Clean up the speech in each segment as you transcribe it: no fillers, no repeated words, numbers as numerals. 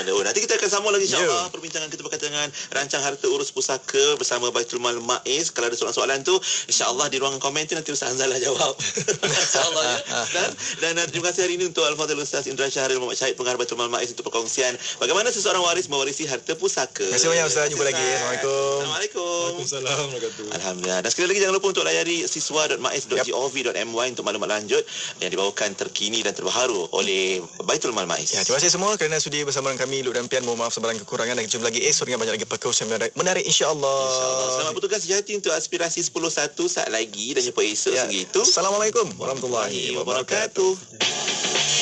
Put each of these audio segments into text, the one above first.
Nanti kita akan sambung lagi insya-Allah perbincangan kita berkaitan dengan rancang harta urus pusaka bersama Baitul Mal MAIS. Kalau ada soalan-soalan tu insya-Allah di ruangan komen tu nanti Ustaz Hanzalah jawab. Insya-Allah ya. Dan terima kasih hari ini untuk Al-Fadhil Ustaz Indra Syahril Muhammad Syahid pengarah Baitul Mal MAIS untuk perkongsian bagaimana seseorang waris mewarisi harta pusaka. Terima kasih banyak Ustaz. Jumpa lagi. Assalamualaikum. Waalaikumsalam warahmatullahi. Alhamdulillah. Dan sekali lagi jangan lupa untuk layari siswa.mais.gov.my untuk maklumat lanjut yang dibawakan terkini dan terbaru oleh Baitul Mal MAIS. Ya, terima kasih semua kerana sudi bersama dengan kami. Luk dan Pian, mohon maaf sebarang kekurangan, dan jumpa lagi esok dengan banyak lagi perkongsian menarik insya-Allah. Selamat bertugas sejati untuk aspirasi 10.1 saat lagi dan jumpa esok segitu. Assalamualaikum warahmatullahi wabarakatuh.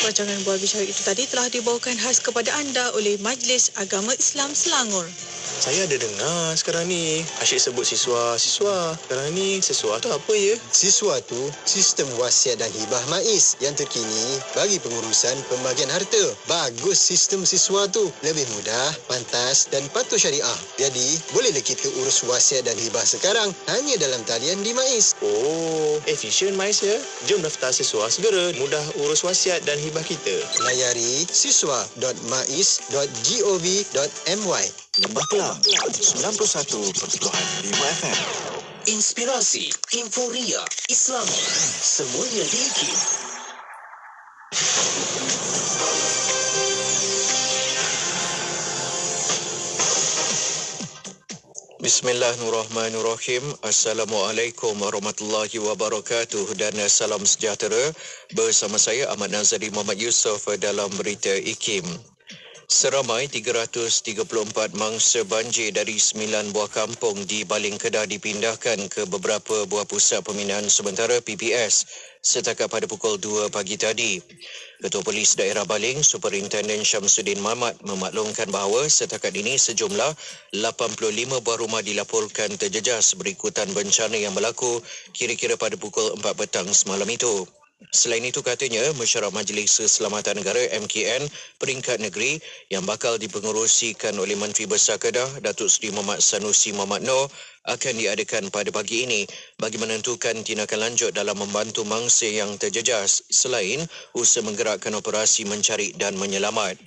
Rancangan Buah Bicara itu tadi telah dibawakan khas kepada anda oleh Majlis Agama Islam Selangor. Saya ada dengar sekarang ni asyik sebut siswa. Sekarang ni siswa tu apa ya? Siswa tu sistem wasiat dan hibah MAIS yang terkini bagi pengurusan pembagian harta. Bagus sistem siswa tu. Lebih mudah, pantas dan patuh syariah. Jadi, bolehlah kita urus wasiat dan hibah sekarang hanya dalam talian di MAIS. Oh, efisien MAIS ya. Jom daftar siswa segera. Mudah urus wasiat dan hibah kita. Layari siswa.mais.gov.my. Lembah Kelang 91.5 FM. Inspirasi, Inforia, Islam. Semuanya di IKIM. Bismillahirrahmanirrahim. Assalamualaikum warahmatullahi wabarakatuh dan salam sejahtera. Bersama saya Ahmad Nazari Muhammad Yusof dalam berita IKIM. Seramai 334 mangsa banjir dari 9 buah kampung di Baling Kedah dipindahkan ke beberapa buah pusat pembinaan sementara PPS setakat pada pukul 2 pagi tadi. Ketua Polis Daerah Baling, Superintenden Syamsuddin Mamat memaklumkan bahawa setakat ini sejumlah 85 buah rumah dilaporkan terjejas berikutan bencana yang berlaku kira-kira pada pukul 4 petang semalam itu. Selain itu katanya, mesyuarat Majlis Keselamatan Negara MKN peringkat negeri yang bakal dipengerusikan oleh Menteri Besar Kedah Datuk Seri Muhammad Sanusi Muhammad Noor akan diadakan pada pagi ini bagi menentukan tindakan lanjut dalam membantu mangsa yang terjejas selain usaha menggerakkan operasi mencari dan menyelamat.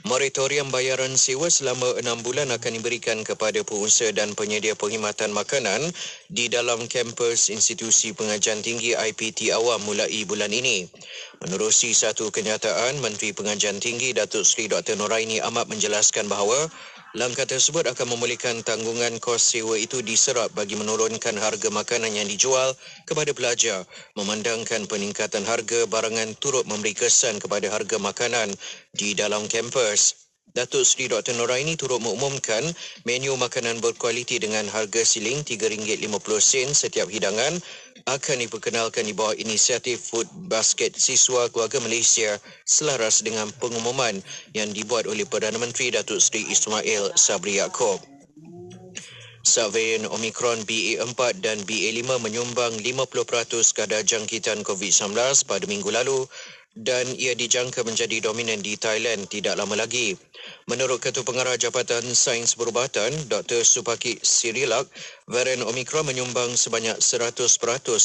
Moratorium bayaran sewa selama 6 bulan akan diberikan kepada pengusaha dan penyedia perkhidmatan makanan di dalam kampus Institusi Pengajian Tinggi IPT Awam mulai bulan ini. Menerusi satu kenyataan, Menteri Pengajian Tinggi Datuk Seri Dr. Noraini Ahmad menjelaskan bahawa langkah tersebut akan memulihkan tanggungan kos sewa itu diserap bagi menurunkan harga makanan yang dijual kepada pelajar, memandangkan peningkatan harga barangan turut memberi kesan kepada harga makanan di dalam kampus. Datuk Seri Dr. Noraini turut mengumumkan menu makanan berkualiti dengan harga siling RM3.50 setiap hidangan akan diperkenalkan di bawah inisiatif Food Basket Siswa Keluarga Malaysia selaras dengan pengumuman yang dibuat oleh Perdana Menteri Datuk Seri Ismail Sabri Yaakob. Subvarian Omicron BA4 dan BA5 menyumbang 50% kadar jangkitan COVID-19 pada minggu lalu dan ia dijangka menjadi dominan di Thailand tidak lama lagi. Menurut Ketua Pengarah Jabatan Sains Perubatan, Dr. Supakit Sirilak, varian Omicron menyumbang sebanyak 100%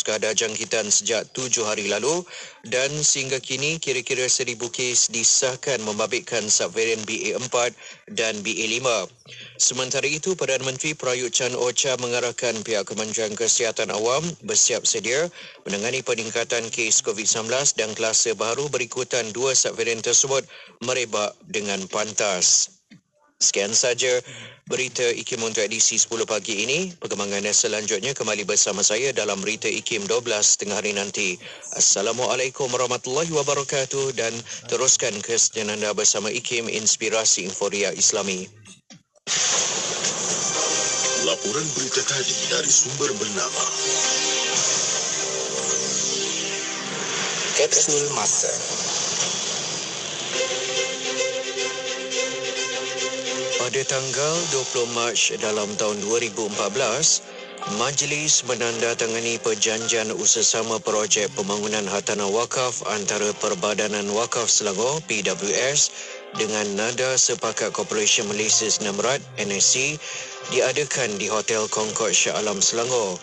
kadar jangkitan sejak 7 hari lalu dan sehingga kini kira-kira 1,000 kes disahkan membabitkan subvarian BA4 dan BA5. Sementara itu, Perdana Menteri Prayut Chan Ocha mengarahkan pihak Kementerian Kesihatan Awam bersiap sedia menangani peningkatan kes COVID-19 dan kluster baru berikutan dua subvarian tersebut merebak dengan pantas. Sekian saja berita IKIM untuk edisi 10 pagi ini. Perkembangan selanjutnya kembali bersama saya dalam berita IKIM 12 tengah hari nanti. Assalamualaikum warahmatullahi wabarakatuh dan teruskan kesetiaan anda bersama IKIM Inspirasi Inforia Islami. Laporan berita tadi dari sumber bernama Kapsul Masa. Pada tanggal 20 Mac dalam tahun 2014, Majlis menandatangani perjanjian usaha projek pembangunan hartanah wakaf antara Perbadanan Wakaf Selangor PWS dengan Nada Sepakat Corporation Malaysia Senem Rat NSC diadakan di Hotel Concord Shah Alam Selangor.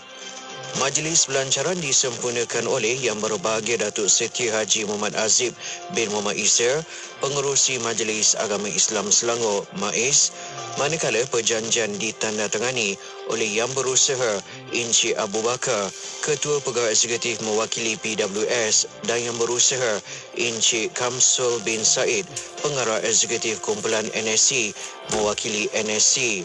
Majlis pelancaran disempurnakan oleh Yang Berbahagia Datuk Seti Haji Muhammad Azib bin Muhammad Isir, Pengerusi Majlis Agama Islam Selangor MAIS, manakala perjanjian ditandatangani oleh Yang Berusaha Encik Abu Bakar, Ketua Pegawai Eksekutif mewakili PWS, dan Yang Berusaha Encik Kamsul bin Said, Pengarah Eksekutif Kumpulan NSC mewakili NSC.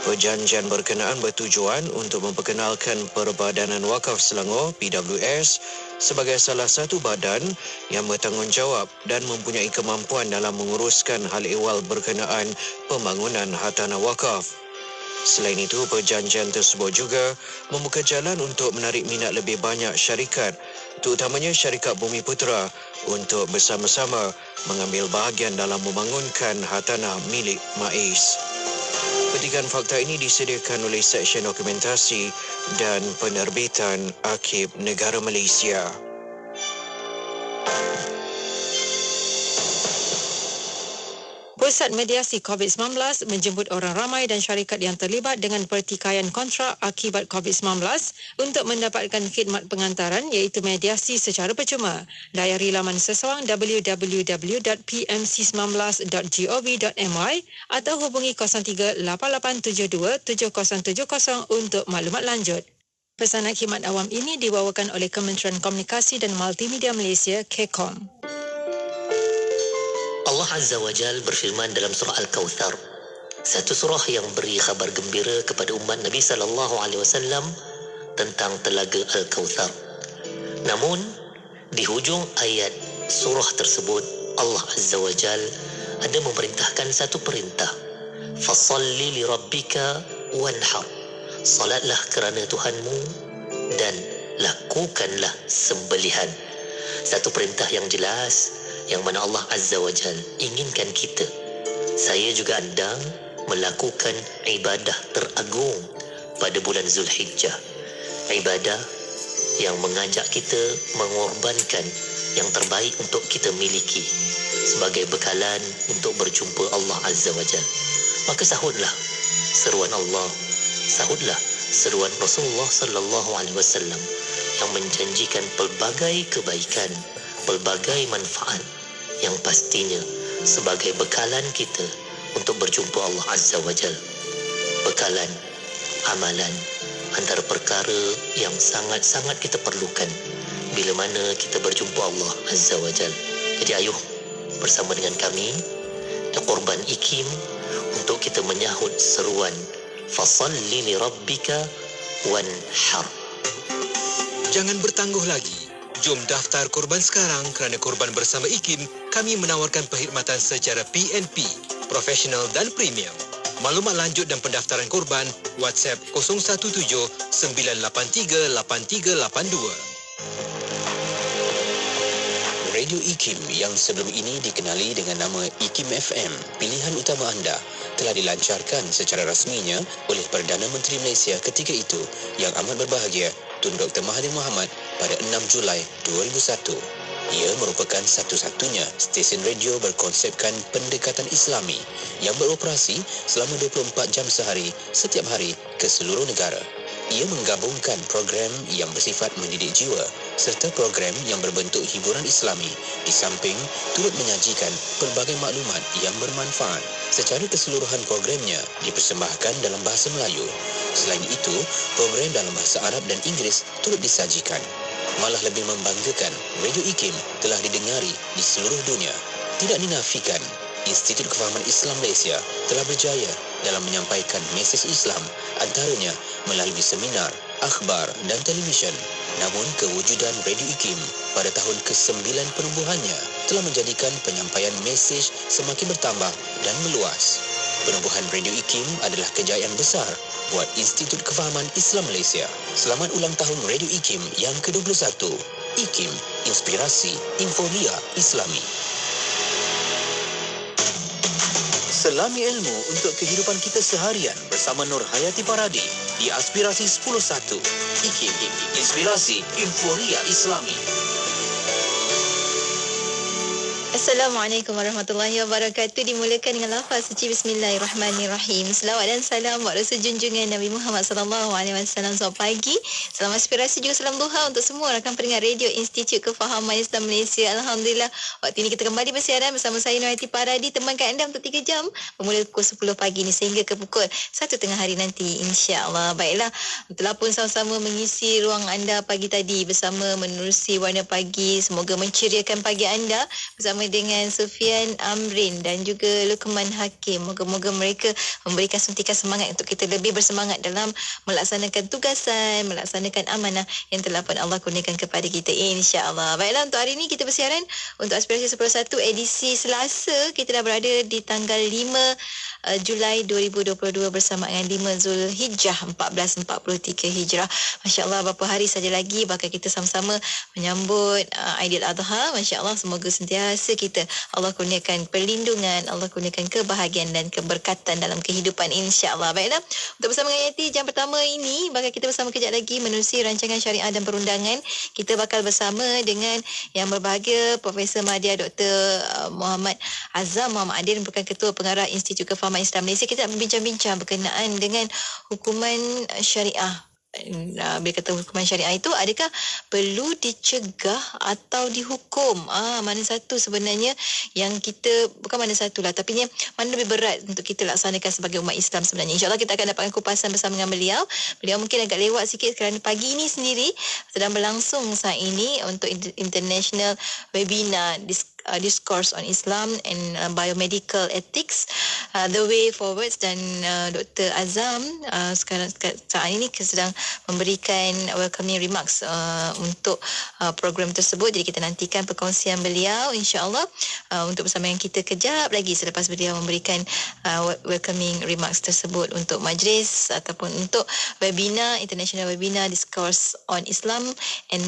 Perjanjian berkenaan bertujuan untuk memperkenalkan Perbadanan Wakaf Selangor PWS sebagai salah satu badan yang bertanggungjawab dan mempunyai kemampuan dalam menguruskan hal ehwal berkenaan pembangunan hartanah wakaf. Selain itu, perjanjian tersebut juga membuka jalan untuk menarik minat lebih banyak syarikat, terutamanya syarikat Bumi Putera, untuk bersama-sama mengambil bahagian dalam membangunkan hartanah milik MAIS. Petikan fakta ini disediakan oleh Seksyen Dokumentasi dan Penerbitan Arkib Negara Malaysia. Pusat Mediasi COVID-19 menjemput orang ramai dan syarikat yang terlibat dengan pertikaian kontrak akibat COVID-19 untuk mendapatkan khidmat pengantaran iaitu mediasi secara percuma. Layari laman seseorang www.pmc19.gov.my atau hubungi 0388727070 untuk maklumat lanjut. Pesanan khidmat awam ini dibawakan oleh Kementerian Komunikasi dan Multimedia Malaysia, KCOM. Allah Azza wa Jal berfirman dalam surah Al-Kawthar, satu surah yang beri khabar gembira kepada umat Nabi SAW tentang telaga Al-Kawthar. Namun, di hujung ayat surah tersebut, Allah Azza wa Jal ada memerintahkan satu perintah. Fasalli li rabbika wanhar. Salatlah kerana Tuhanmu dan lakukanlah sembelihan. Satu perintah yang jelas, yang mana Allah Azza wa Jal inginkan kita, saya juga anda, melakukan ibadah teragung pada bulan Zulhijjah. Ibadah yang mengajak kita mengorbankan yang terbaik untuk kita miliki sebagai bekalan untuk berjumpa Allah Azza wa Jal. Maka sahutlah seruan Allah, sahutlah seruan Rasulullah sallallahu alaihi wasallam yang menjanjikan pelbagai kebaikan, pelbagai manfaat yang pastinya sebagai bekalan kita untuk berjumpa Allah Azza wa Jal. Bekalan, amalan, antara perkara yang sangat-sangat kita perlukan bila mana kita berjumpa Allah Azza wa Jal. Jadi ayuh bersama dengan kami di Korban IKIM untuk kita menyahut seruan Fasalli li rabbika wanhar. Jangan bertangguh lagi. Jom daftar korban sekarang kerana korban bersama IKIM kami menawarkan perkhidmatan secara PNP, profesional dan premium. Maklumat lanjut dan pendaftaran korban, WhatsApp 017-983-8282. Radio IKIM yang sebelum ini dikenali dengan nama IKIM FM, pilihan utama anda, telah dilancarkan secara rasminya oleh Perdana Menteri Malaysia ketika itu yang amat berbahagia, Tun Dr. Mahathir Mohamad pada 6 Julai 2001. Ia merupakan satu-satunya stesen radio berkonsepkan pendekatan Islami yang beroperasi selama 24 jam sehari setiap hari ke seluruh negara. Ia menggabungkan program yang bersifat mendidik jiwa serta program yang berbentuk hiburan Islami di samping turut menyajikan pelbagai maklumat yang bermanfaat. Secara keseluruhan programnya dipersembahkan dalam bahasa Melayu. Selain itu, program dalam bahasa Arab dan Inggeris turut disajikan. Malah lebih membanggakan, Radio IKIM telah didengari di seluruh dunia. Tidak dinafikan, Institut Kefahaman Islam Malaysia telah berjaya dalam menyampaikan mesej Islam, antaranya melalui seminar, akhbar dan televisyen. Namun kewujudan Radio IKIM pada tahun ke-9 penubuhannya telah menjadikan penyampaian mesej semakin bertambah dan meluas. Penubuhan Radio IKIM adalah kejayaan besar buat Institut Kefahaman Islam Malaysia. Selamat ulang tahun Radio IKIM yang ke-21. IKIM, Inspirasi Inforia Islami. Selami ilmu untuk kehidupan kita seharian bersama Nur Hayati Paradi di Aspirasi 10.1. IKIM, Inspirasi Inforia Islami. Assalamualaikum warahmatullahi wabarakatuh. Dimulakan dengan lafaz suci Bismillahirrahmanirrahim. Selawat dan salam buat Rasul junjungan Nabi Muhammad sallallahu alaihi wasallam. Selamat pagi, salam aspirasi juga salam duha untuk semua rakan pendengar Radio Institut Kefahaman Islam Malaysia. Alhamdulillah, waktu ini kita kembali bersiaran bersama saya Nohati Paradi, temankan anda untuk 3 jam bermula pukul 10 pagi ni sehingga ke pukul 1 tengah hari nanti, insya-Allah. Baiklah, telah pun sama-sama mengisi ruang anda pagi tadi bersama menerusi Warna Pagi. Semoga menceriakan pagi anda bersama dengan Sufian Amrin dan juga Lukman Hakim. Moga-moga mereka memberikan suntikan semangat untuk kita lebih bersemangat dalam melaksanakan tugasan, melaksanakan amanah yang telah pun Allah kurniakan kepada kita, insya-Allah. Baiklah, untuk hari ini kita bersiaran untuk Aspirasi 11 edisi Selasa. Kita dah berada di tanggal 5 Julai 2022 bersama dengan 5 Zulhijjah 1443 Hijrah. Masya-Allah, beberapa hari saja lagi bakal kita sama-sama menyambut Aidiladha. Masya-Allah, semoga sentiasa kita Allah kurniakan perlindungan, Allah kurniakan kebahagiaan dan keberkatan dalam kehidupan, insya-Allah. Baiklah, untuk bersama dengan Yati jam pertama ini bakal kita bersama kejap lagi menerusi rancangan syariah dan perundangan. Kita bakal bersama dengan yang berbahagia Profesor Madya Dr. Muhammad Azam Muhammad Adil, merupakan Ketua Pengarah Institut Kefahaman Islam Malaysia. Kita nak berbincang-bincang berkenaan dengan hukuman syariah. Bila kata hukuman syariah itu, adakah perlu dicegah atau dihukum? Mana satu sebenarnya yang kita, bukan mana satu lah, tapi mana lebih berat untuk kita laksanakan sebagai umat Islam sebenarnya. InsyaAllah kita akan dapatkan kupasan bersama dengan beliau. Beliau mungkin agak lewat sikit kerana pagi ini sendiri sedang berlangsung saat ini untuk international webinar Discourse on Islam and Biomedical Ethics, The Way Forward, dan Dr. Azam sekarang saat ini sedang memberikan welcoming remarks untuk program tersebut. Jadi kita nantikan perkongsian beliau, insya-Allah, untuk bersama dengan kita kejap lagi selepas beliau memberikan welcoming remarks tersebut untuk majlis ataupun untuk webinar, international webinar Discourse on Islam and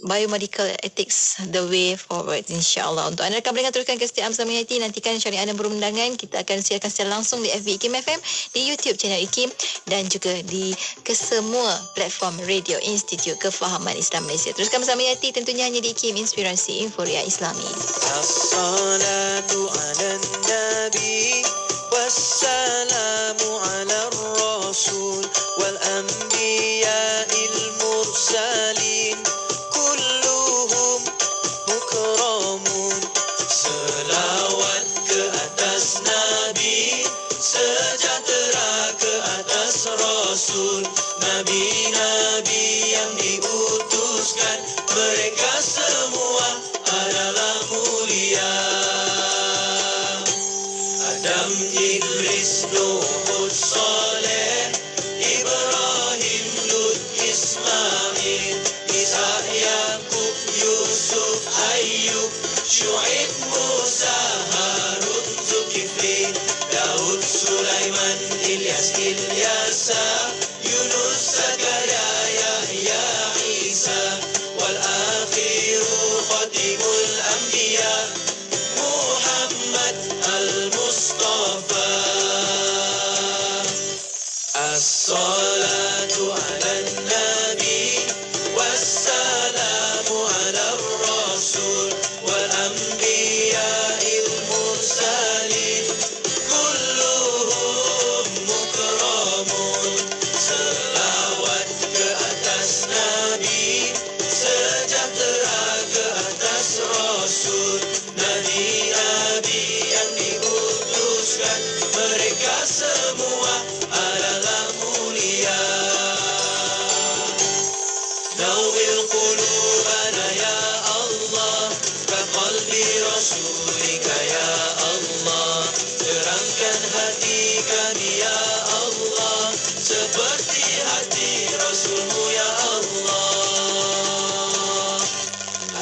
Biomedical Ethics, The Way Forward, insya-Allah. Untuk anda rakan pendengar, teruskan kesetiaan bersama Yati. Nantikan syariah dan perundangan. Kita akan siarkan secara langsung di FB IKIM FM, di YouTube channel IKIM dan juga di kesemua platform Radio Institut Kefahaman Islam Malaysia. Teruskan bersama Yati, tentunya hanya di IKIM, Inspirasi Inforia Islami. As-salatu 'alan nabi wassalamu 'alar rasul wal anbiya'il mursalin kulluhum mukramun. Selawat ke atas nabi, sejahtera ke atas rasul, nabi-nabi yang diutuskan, mereka semua adalah mulia. Adam, Idris, Nuh, Saleh, Ibrahim, Lut, Ismail, Ishak, Yaqub, Yusuf, Ayyub, Syuaib, Musa, Harun, Zulkifli, Daud, Sulaiman, Ilyas, Ilyasa, Yunus, Zakaria, Yahya, Isa, wal akhiru khatimul anbiya, Muhammad al-Mustafa. As-salatu 'alan nabi wassalamu 'alar rasul wal anbiya'il mursalin kulluhum mukramun. Selawat ke atas nabi, sejahtera ke atas rasul, nabi-nabi yang diutuskan, mereka semua adalah mulia. Nawwir qulubana ya Allah, ka qalbi rasulika ya Allah. Terangkan hati kami ya Allah, seperti hati Rasulmu ya Allah.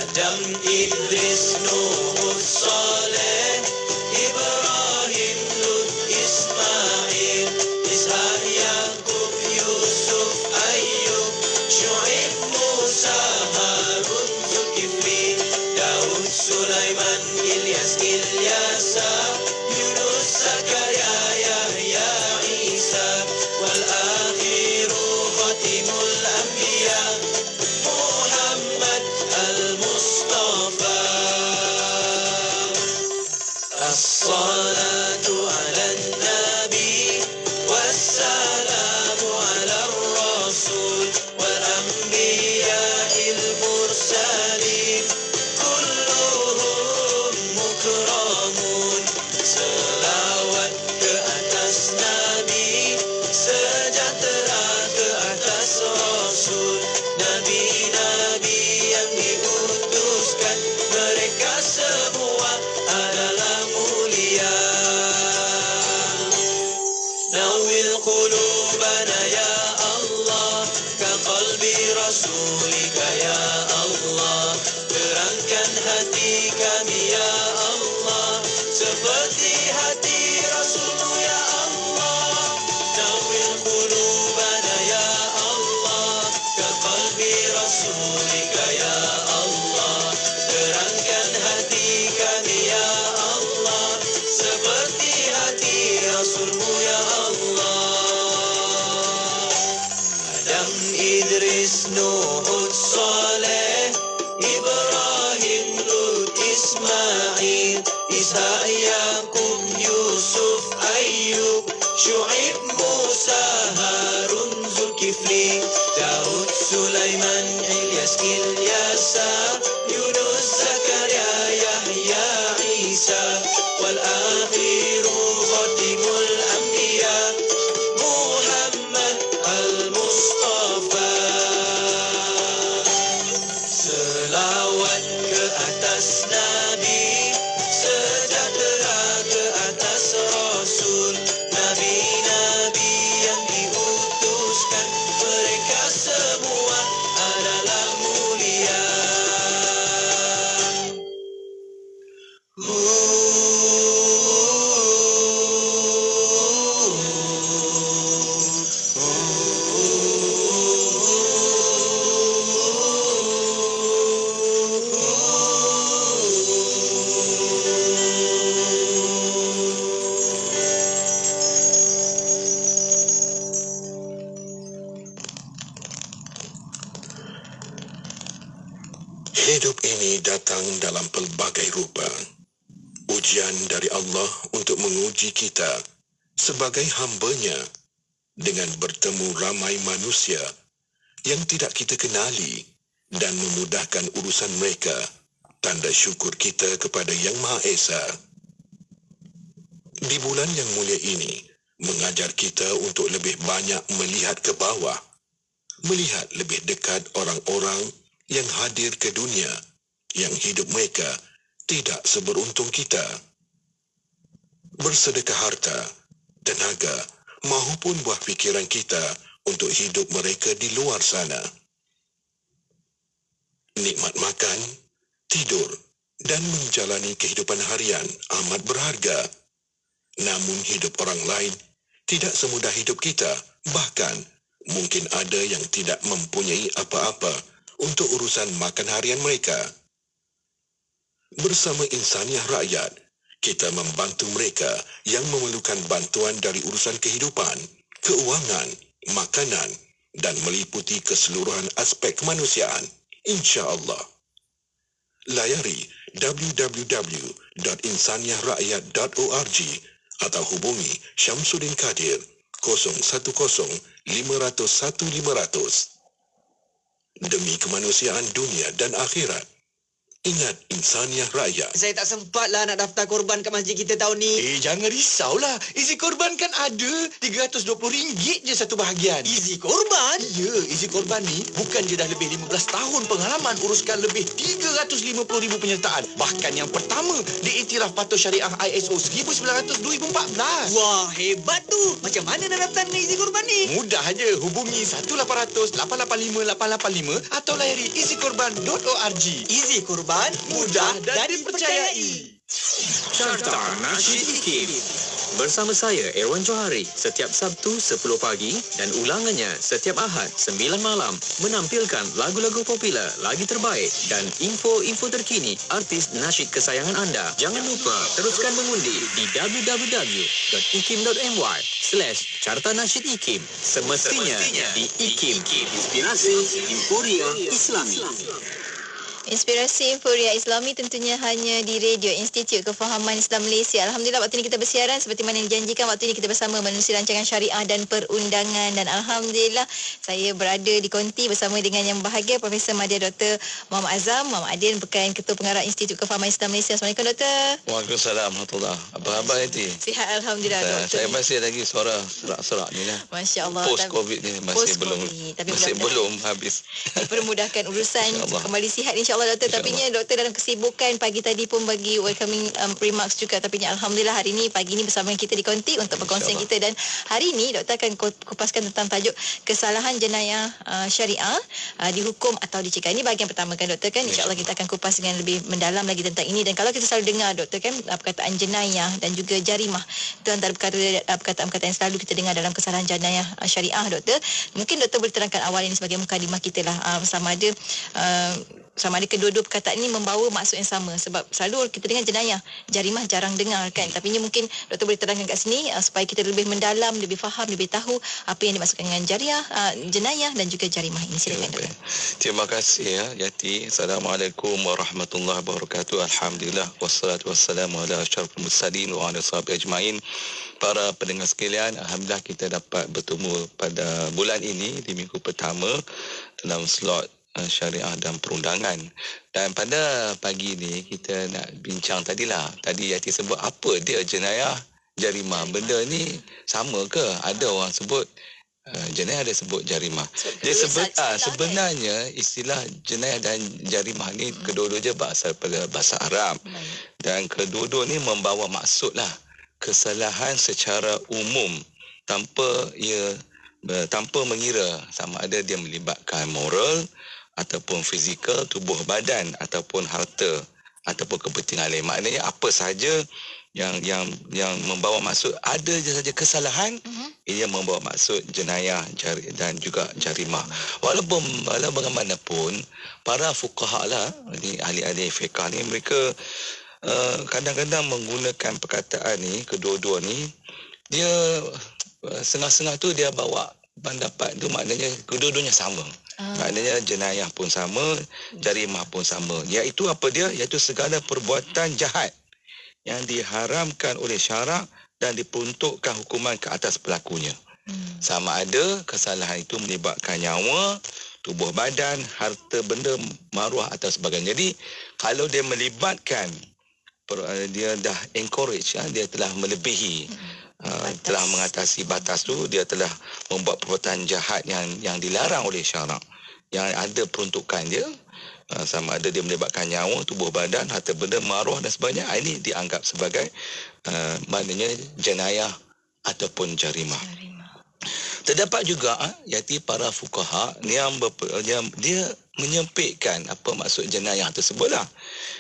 Adam, Idris, Nuh, Saleh, Ibrahim, Lut, Ismail, الصلاة على النبي والسلام على الرسول والأنبياء المرسلين كلهم مكرمون. Selawat ke atas Nabi, sejahtera ke atas Rasul, Nabi-Nabi yang diutuskan, mereka semua adalah mulia. Nawil qulubana ya Allah, ka qalbi rasulika ya Allah. Terangkan hati kami ya Allah, seperti hati Rasulmu ya Allah. Nawil qulubana ya Allah, ka qalbi rasulika ya Allah. Terangkan hati kami ya Allah, seperti hati Rasulmu ya Allah. Adam, Idris, Nuh, Saleh, Ibrahim, Lut, Ismail, Ishaq, Yaqub, Yusuf, Ayyub, Syuaib, Musa, Harun, Zulkifli, Daud, Sulaiman, Ilyas, Ilyasa, Yunus, Zakaria, Yahya, Isa, wal akhiru khatimul anbiya, Muhammad al-Mustafa. Selawat ke atas Nabi, sejahtera ke atas Rasul, Nabi-Nabi yang diutuskan, mereka semua adalah mulia. Hidup ini datang dalam pelbagai rupa. Ujian dari Allah untuk menguji kita sebagai hamba-Nya dengan bertemu ramai manusia yang tidak kita kenali dan memudahkan urusan mereka, tanda syukur kita kepada Yang Maha Esa. Di bulan yang mulia ini, mengajar kita untuk lebih banyak melihat ke bawah, melihat lebih dekat orang-orang yang hadir ke dunia, yang hidup mereka tidak seberuntung kita. Bersedekah harta, tenaga, maupun buah fikiran kita untuk hidup mereka di luar sana. Nikmat makan, tidur, dan menjalani kehidupan harian amat berharga. Namun hidup orang lain tidak semudah hidup kita. Bahkan mungkin ada yang tidak mempunyai apa-apa untuk urusan makan harian mereka. Bersama Insaniah Rakyat, kita membantu mereka yang memerlukan bantuan dari urusan kehidupan, keuangan, makanan dan meliputi keseluruhan aspek kemanusiaan. InsyaAllah. Layari www.insaniahrakyat.org atau hubungi Syamsuddin Kadir 010-500-1500. Demi kemanusiaan dunia dan akhirat. Ingat Insaniah Rakyat. Saya tak sempat lah nak daftar korban kat masjid kita tahun ni. Jangan risaulah. Izi korban kan ada. RM320 je satu bahagian. Izi korban? Ya, izi korban ni bukan je dah lebih 15 tahun pengalaman uruskan lebih 350,000 penyertaan. Bahkan yang pertama diiktiraf patuh syariah ISO 1900-2014. Wah, hebat tu. Macam mana nak daftar dengan izi korban ni? Mudah aja. Hubungi 1-800-885-885 atau layari izikorban.org. Izi korban mudah dan dipercayai. Carta Nasyid IKIM. Bersama saya, Erwan Johari, setiap Sabtu 10 pagi dan ulangannya setiap Ahad 9 malam menampilkan lagu-lagu popular, lagi terbaik dan info-info terkini artis nasyid kesayangan anda. Jangan lupa teruskan mengundi di www.ikim.my/Carta Nasyid IKIM. Semestinya di IKIM, Inspirasi Emporia Islami. Inspirasi Inforia Islami tentunya hanya di Radio Institut Kefahaman Islam Malaysia. Alhamdulillah waktu ini kita bersiaran seperti mana yang dijanjikan. Waktu ini kita bersama menerusi rancangan syariah dan perundangan, dan alhamdulillah saya berada di konti bersama dengan yang bahagia Profesor Madya Dr. Muhammad Azam, Muhammad Adin, Bekan Ketua Pengarah Institut Kefahaman Islam Malaysia. Assalamualaikum Doktor. Waalaikumsalam warahmatullahi. Apa khabar Iti? Sihat alhamdulillah Doktor. Saya masih lagi suara serak-serak ni lah. Masya-Allah. Post Covid ni masih belum habis. Dipermudahkan urusan kembali sihat insya-Allah Doktor. Tapi Doktor dalam kesibukan pagi tadi pun bagi welcoming remarks juga, tapi alhamdulillah hari ini pagi ini bersama kita di konti untuk berkongsi kita, dan hari ini Doktor akan kupaskan tentang tajuk kesalahan jenayah syariah dihukum atau dicegah. Ini bahagian pertama kan Doktor kan, insya-Allah kita akan kupas dengan lebih mendalam lagi tentang ini. Dan kalau kita selalu dengar Doktor kan perkataan jenayah dan juga jarimah, itu antara perkataan-perkataan yang selalu kita dengar dalam kesalahan jenayah syariah Doktor. Mungkin Doktor boleh terangkan awal ini sebagai mukadimah kita lah, sama ada kedua-dua perkataan ini membawa maksud yang sama. Sebab selalu kita dengar jenayah, jarimah jarang dengar kan. Tapi ini mungkin Doktor boleh terangkan kat sini supaya kita lebih mendalam, lebih faham, lebih tahu apa yang dimaksudkan dengan jenayah dan juga jarimah ini. Silakan Doktor. Terima kasih ya Yati. Assalamualaikum warahmatullahi wabarakatuh. Alhamdulillah wassalatu wassalamu ala asyrafil mursalin wa ala sahbihi ajmain. Para pendengar sekalian, alhamdulillah kita dapat bertemu pada bulan ini di minggu pertama dalam slot syariah dan perundangan. Dan pada pagi ni kita nak bincang tadi Yati sebut apa dia jenayah jarimah. Benda ni sama ke? Ada orang sebut jenayah, ada sebut jarimah. Dia sebut sebenarnya istilah jenayah dan jarimah ni kedua-duanya berasal pada bahasa Arab. Dan kedua-dua ni membawa maksud kesalahan secara umum tanpa mengira sama ada dia melibatkan moral ataupun fizikal, tubuh badan ataupun harta ataupun kepentingan lain. Maknanya apa sahaja yang membawa maksud, ada saja kesalahan, ia membawa maksud jenayah dan juga jarimah. Walaupun bagaimanapun para fuqaha ni ahli-ahli fiqh ni, mereka kadang-kadang menggunakan perkataan ni, kedua-dua ni, dia setengah-setengah tu dia bawa pendapat tu, maknanya kedua-duanya sama. Maknanya jenayah pun sama, jarimah pun sama. Iaitu apa dia? Iaitu segala perbuatan jahat yang diharamkan oleh syarak dan diperuntukkan hukuman ke atas pelakunya. Sama ada kesalahan itu melibatkan nyawa, tubuh badan, harta benda, maruah atau sebagainya. Jadi kalau dia melibatkan, dia dah encourage, dia telah melebihi, telah mengatasi batas tu, dia telah membuat perbuatan jahat yang dilarang oleh syarak, yang ada peruntukan dia, sama ada dia melibatkan nyawa, tubuh badan, harta benda, maruah dan sebagainya. Ini dianggap sebagai maknanya jenayah ataupun jarimah. Terdapat juga Yati para fuqaha yang dia menyempitkan apa maksud jenayah tersebutlah.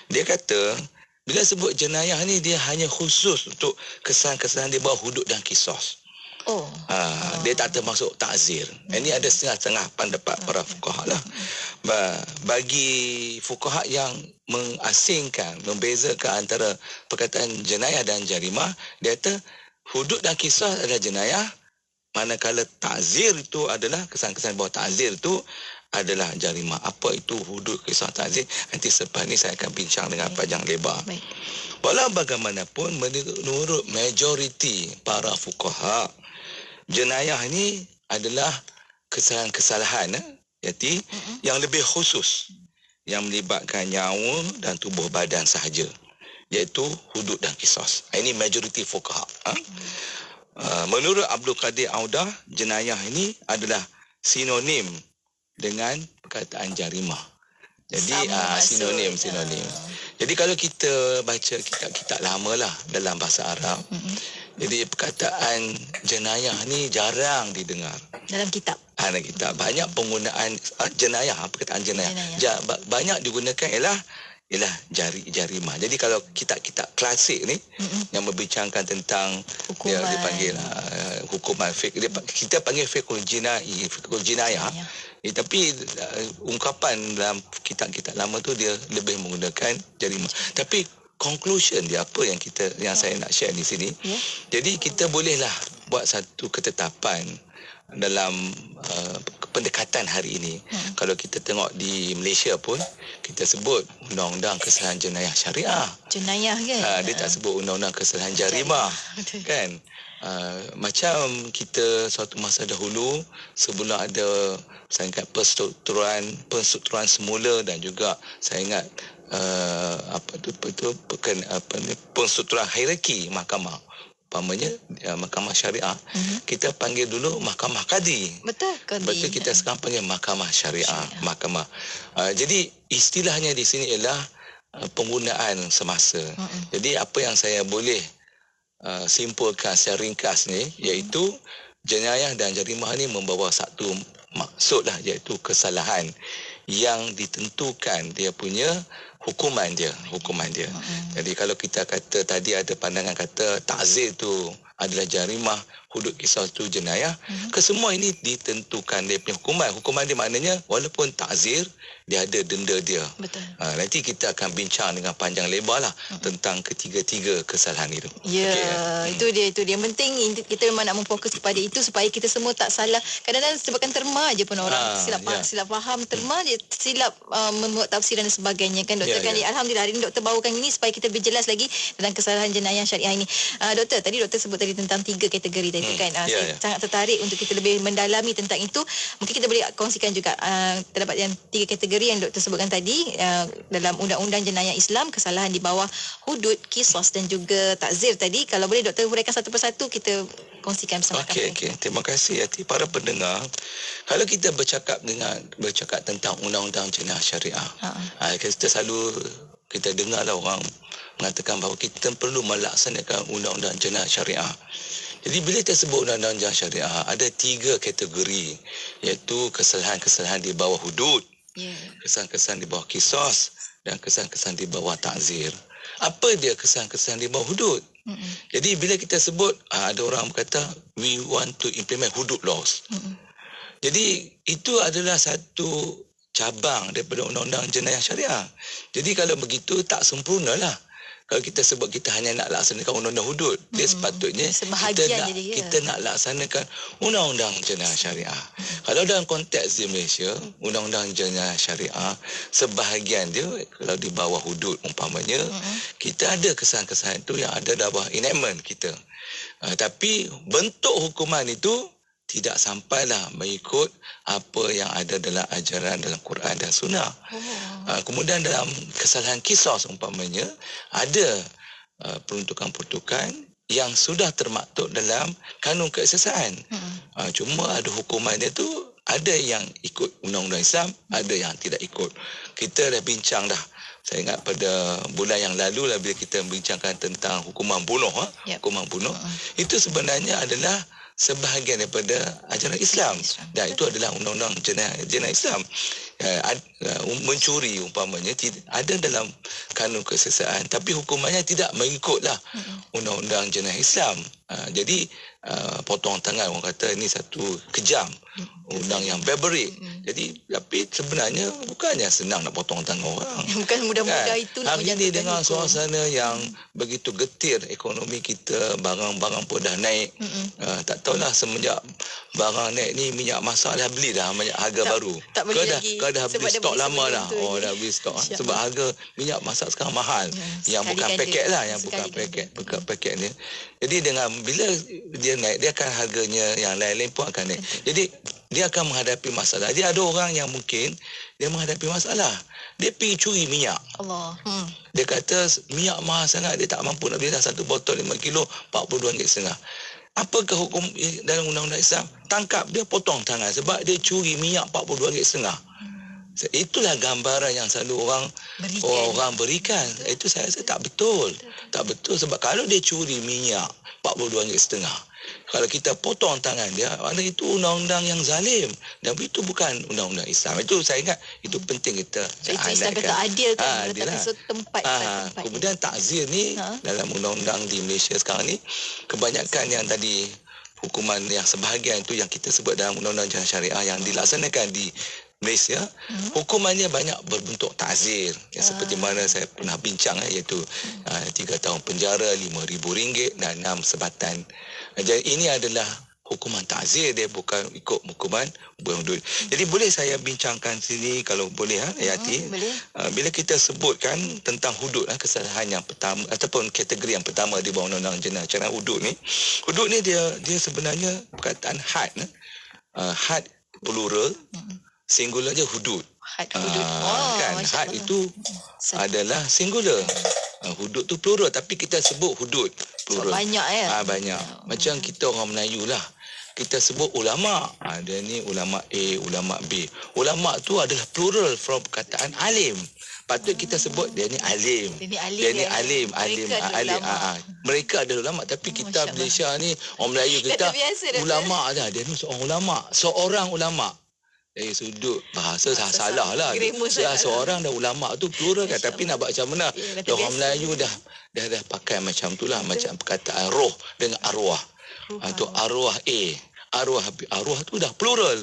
Dia kata bila sebut jenayah ni, dia hanya khusus untuk kesalahan-kesalahan di bawah hudud dan kisos. Dia tak termasuk ta'zir. Ini ada setengah-setengah pendapat para fuqaha lah. Bagi fuqaha yang mengasingkan, membezakan antara perkataan jenayah dan jarimah, dia kata hudud dan kisos adalah jenayah, manakala ta'zir itu adalah kesalahan-kesalahan bawah ta'zir itu adalah jarimah. Apa itu hudud, kisah, ta'zir? Nanti selepas ni saya akan bincang dengan panjang lebar. Walau bagaimanapun, menurut majoriti para fuqaha, jenayah ini adalah kesalahan-kesalahan Yati, yang lebih khusus, yang melibatkan nyawa dan tubuh badan sahaja, iaitu hudud dan kisos. Ini majoriti fuqaha. Menurut Abdul Qadir Audah, jenayah ini adalah sinonim dengan perkataan jarimah. Jadi sinonim. Jadi kalau kita baca kitab-kitab lama dalam bahasa Arab, jadi perkataan jenayah ni jarang didengar dalam kitab. Dalam kitab banyak penggunaan jenayah, perkataan jenayah. Banyak digunakan ialah jarimah. Jadi kalau kitab-kitab klasik ni yang membincangkan tentang dia dipanggil hukuman fiqh, kita panggil fiqhul jinayah. Tapi ungkapan dalam kitab-kitab lama tu dia lebih menggunakan jarimah. Tapi conclusion dia apa yang saya nak share di sini. Jadi kita bolehlah buat satu ketetapan dalam pendekatan hari ini. Kalau kita tengok di Malaysia pun, kita sebut undang-undang kesalahan jenayah syariah. Jenayah kan? Dia tak sebut undang-undang kesalahan jarimah. Kan? Macam kita suatu masa dahulu, sebelum ada saya ingat penstrukturan semula dan juga saya ingat penstrukturan hierarki mahkamah, umpamanya mahkamah syariah, kita panggil dulu mahkamah qadi. Betul, qadi. Betul, kita sekarang panggil mahkamah syariah. Mahkamah. Jadi istilahnya di sini ialah penggunaan semasa. Jadi apa yang saya boleh simpulkan secara ringkas ni, iaitu jenayah dan jarimah ni membawa satu maksud lah, iaitu kesalahan yang ditentukan dia punya hukuman dia. Jadi kalau kita kata tadi ada pandangan kata takzir tu adalah jarimah, hudud qisas tu jenayah, kesemua ini ditentukan dia punya hukuman dia maknanya walaupun takzir dia ada denda dia. Betul. Nanti kita akan bincang dengan panjang lebar lah tentang ketiga-tiga kesalahan itu. Ya, itu dia. Yang penting kita memang nak memfokus kepada itu supaya kita semua tak salah. Kadang-kadang sebabkan terma je pun orang silap faham, terma je silap membuat tafsiran dan sebagainya kan doktor. Alhamdulillah hari ini doktor bawakan ini supaya kita berjelas lagi tentang kesalahan jenayah syariah ini. Doktor, tadi doktor sebut tadi tentang 3 kategori tadi kan. Saya sangat tertarik untuk kita lebih mendalami tentang itu. Mungkin kita boleh kongsikan juga terdapat yang 3 kategori yang doktor sebutkan tadi dalam undang-undang jenayah Islam, kesalahan di bawah hudud, qisas dan juga takzir tadi. Kalau boleh doktor huraikan satu persatu, kita kongsikan bersama kami. Okey. Terima kasih hati para pendengar. Kalau kita bercakap tentang undang-undang jenayah syariah, kita selalu kita dengarlah orang mengatakan bahawa kita perlu melaksanakan undang-undang jenayah syariah. Jadi bila kita sebut undang-undang jenayah syariah, ada 3 kategori, iaitu kesalahan-kesalahan di bawah hudud, kesalahan-kesalahan di bawah qisas dan kesalahan-kesalahan di bawah takzir. Apa dia kesalahan-kesalahan di bawah hudud? Jadi bila kita sebut, ada orang berkata we want to implement hudud laws. Jadi itu adalah satu cabang daripada undang-undang jenayah syariah. Jadi kalau begitu tak sempurnalah. Kalau kita sebut kita hanya nak laksanakan undang-undang hudud, dia sepatutnya kita nak laksanakan undang-undang jenayah syariah. Kalau dalam konteks di Malaysia, undang-undang jenayah syariah sebahagian dia kalau di bawah hudud umpamanya, kita ada kesalahan-kesalahan itu yang ada dalam bawah enactment kita. Tapi bentuk hukuman itu tidak sampailah mengikut apa yang ada dalam ajaran dalam Quran dan Sunnah. Kemudian dalam kesalahan qisas umpamanya, ada peruntukan-peruntukan yang sudah termaktub dalam kanun keesasaan. Cuma ada hukuman dia tu, ada yang ikut undang-undang Islam, ada yang tidak ikut. Kita dah bincang dah. Saya ingat pada bulan yang lalu lah bila kita bincangkan tentang hukuman bunuh. Hukuman bunuh. Itu sebenarnya adalah sebahagian daripada ajaran Islam dan itu adalah undang-undang jenayah Islam. Mencuri umpamanya ada dalam kanun kesesaan tapi hukumannya tidak mengikutlah undang-undang jenayah Islam. Jadi potong tangan, orang kata ini satu kejam, undang yang barbarik. Jadi tapi sebenarnya bukannya senang nak potong tangan orang. Bukan mudah-mudah itu nak menjatuhkan hukum. Dengan suasana yang begitu getir ekonomi kita, barang-barang pun dah naik. Tak tahulah semenjak barang naik ni, minyak masak dah beli dah harga baru. Tak boleh lagi. Kau dah beli stok lama dah. Dah beli stok. Sebab harga minyak masak sekarang mahal. Yang bukan paket lah, yang bukan paket ni. Jadi dengan bila dia naik, dia akan harganya yang lain-lain pun akan naik. Jadi dia akan menghadapi masalah. Dia ada orang yang mungkin dia menghadapi masalah. Dia pergi curi minyak. Allah. Dia kata minyak mahal sangat, dia tak mampu nak beli dah satu botol 5 kilo RM42.5. Apakah hukum dalam undang-undang Islam? Tangkap dia, potong tangan sebab dia curi minyak RM42.5. Itulah gambaran yang selalu orang berikan. Itu saya rasa tak betul. Tak betul sebab kalau dia curi minyak RM42.5, kalau kita potong tangan dia, maknanya itu undang-undang yang zalim dan itu bukan undang-undang Islam. Itu saya ingat itu penting kita highlightkan. Islam kata adil kan, letak tempat. Kemudian takzir ni dalam undang-undang di Malaysia sekarang ni, kebanyakan yang tadi hukuman yang sebahagian itu yang kita sebut dalam undang-undang jenayah syariah yang dilaksanakan di Malaysia, hukumannya banyak berbentuk takzir yang seperti mana saya pernah bincang, iaitu 3 tahun penjara, RM5,000 dan 6 sebatan. Jadi ini adalah hukuman ta'zir, dia bukan ikut hukuman hudud. Jadi boleh saya bincangkan sini kalau boleh Hayati. Boleh. Bila kita sebutkan tentang hudud, kesalahan yang pertama ataupun kategori yang pertama di bawah undang-undang jenayah hudud ni. Hudud ni dia sebenarnya perkataan had. Had plural, singular je hudud. Had hudud. Kan had itu adalah singular. Hudud tu plural tapi kita sebut hudud plural. So, banyak ya. Banyak. Macam kita orang Melayu lah. Kita sebut ulama. Ada ni ulama A, ulama B. Ulama tu adalah plural from perkataan alim. Patut kita sebut dia ni alim. Dia ni alim. Mereka adalah ulama tapi kita Malaysia ni orang Melayu kita ulama dah. Dia ni seorang ulama. Seorang ulama. Dari sudut bahasa salah lah. Seorang dah ulama tu plural kan. Tapi nak buat macam mana? Orang Melayu dah pakai macam tu lah. Macam perkataan roh dengan arwah. Tu arwah A. Arwah tu dah plural.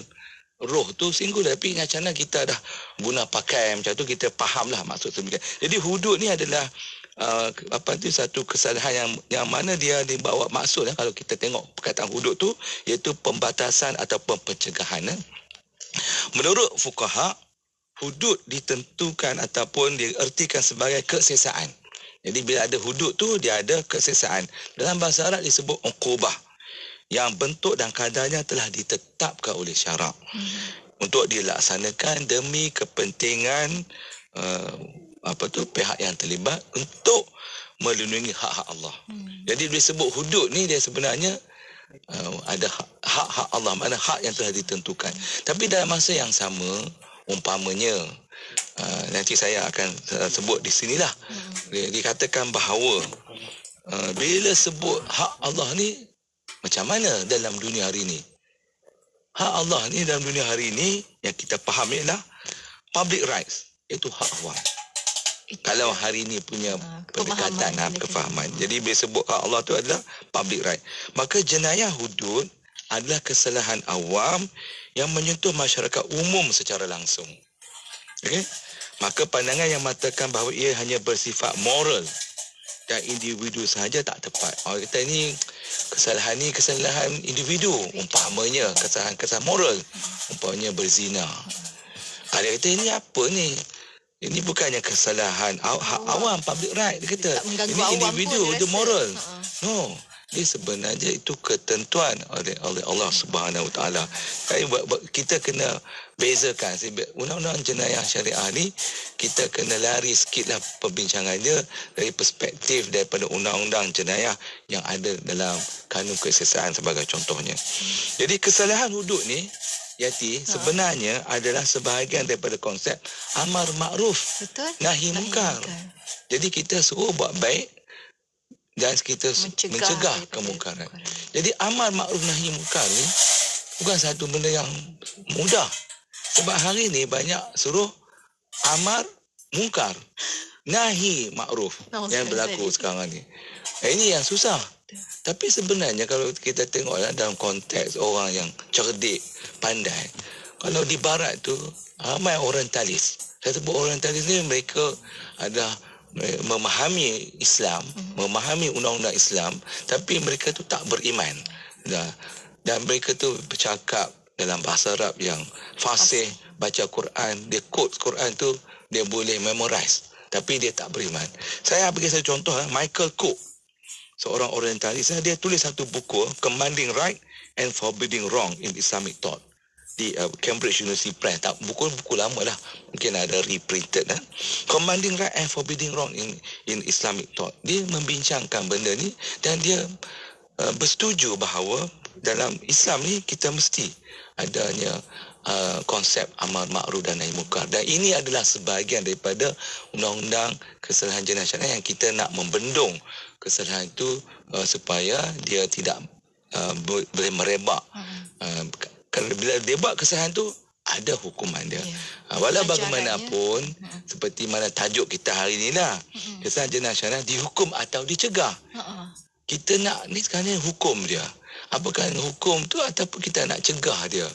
Roh tu singular. Tapi macam mana kita dah guna pakai macam tu, kita faham lah maksud sebenarnya. Jadi hudud ni adalah satu kesalahan yang mana dia dibawa maksud kalau kita tengok perkataan hudud tu, iaitu pembatasan ataupun pencegahan. Menurut fuqaha, hudud ditentukan ataupun diertikan sebagai kesesaan. Jadi bila ada hudud tu, dia ada kesesaan. Dalam bahasa Arab disebut uqubah, yang bentuk dan kadarnya telah ditetapkan oleh syarak untuk dilaksanakan demi kepentingan pihak yang terlibat untuk melindungi hak-hak Allah. Jadi bila sebut hudud ni, dia sebenarnya ada hak-hak Allah, mana hak yang telah ditentukan. Tapi dalam masa yang sama, umpamanya nanti saya akan sebut di sinilah, dikatakan bahawa bila sebut hak Allah ni, macam mana dalam dunia hari ini? Hak Allah ni dalam dunia hari ini yang kita faham ialah public rights, iaitu hak awam. Kalau hari ini punya pendekatan kefahaman. Jadi bila sebut hak Allah tu adalah public right. Maka jenayah hudud adalah kesalahan awam yang menyentuh masyarakat umum secara langsung. Okey? Maka pandangan yang mengatakan bahawa ia hanya bersifat moral dan individu sahaja tak tepat. Orang kata ini kesalahan individu. Umpamanya kesalahan moral. Umpamanya berzina. Dia kata ini apa ni? Ini bukannya kesalahan hak awam, public right. Dia kata ini individu, itu moral. No, dia sebenarnya itu ketentuan oleh Allah Subhanahu Wa Taala. Kita kena bezakan. Undang-undang jenayah syariah ni kita kena lari sikitlah perbincangannya dari perspektif daripada undang-undang jenayah yang ada dalam kanun kesesaan sebagai contohnya. Jadi kesalahan hudud ni Yati sebenarnya adalah sebahagian daripada konsep amar makruf, nahi munkar. Jadi kita suruh buat baik dan kita mencegah kemungkaran. Jadi amar makruf nahi munkar ni bukan satu benda yang mudah. Sebab hari ni banyak suruh amar munkar, nahi makruf yang berlaku sekarang ni. Ini yang susah. Tapi sebenarnya kalau kita tengok dalam konteks orang yang cerdik, pandai, kalau di barat tu ramai orientalis. Saya sebut orientalis ni mereka ada memahami Islam, memahami undang-undang Islam, tapi mereka tu tak beriman. Dan mereka tu bercakap dalam bahasa Arab yang fasih, baca Quran, dia quote Quran tu dia boleh memorize, tapi dia tak beriman. Saya bagi satu contoh, Michael Cook, seorang orientalis, dia tulis satu buku, Commanding Right and Forbidding Wrong in Islamic Thought, di Cambridge University Press. Buku lama lah, mungkin ada reprinted. Commanding Right and Forbidding Wrong in Islamic Thought. Dia membincangkan benda ni dan dia bersetuju bahawa dalam Islam ni kita mesti adanya konsep amar makruf dan nahi munkar. Dan ini adalah sebahagian daripada undang-undang kesalahan jenayah syariah yang kita nak membendung kesalahan itu supaya dia tidak boleh merebak. Kerana bila dia buat kesalahan tu ada hukuman dia. Walau bagaimanapun seperti mana tajuk kita hari ni lah, kesalahan jenayah syariah dihukum atau dicegah. Kita nak ni sekarang ni hukum dia. Apakah hukum tu ataupun kita nak cegah dia?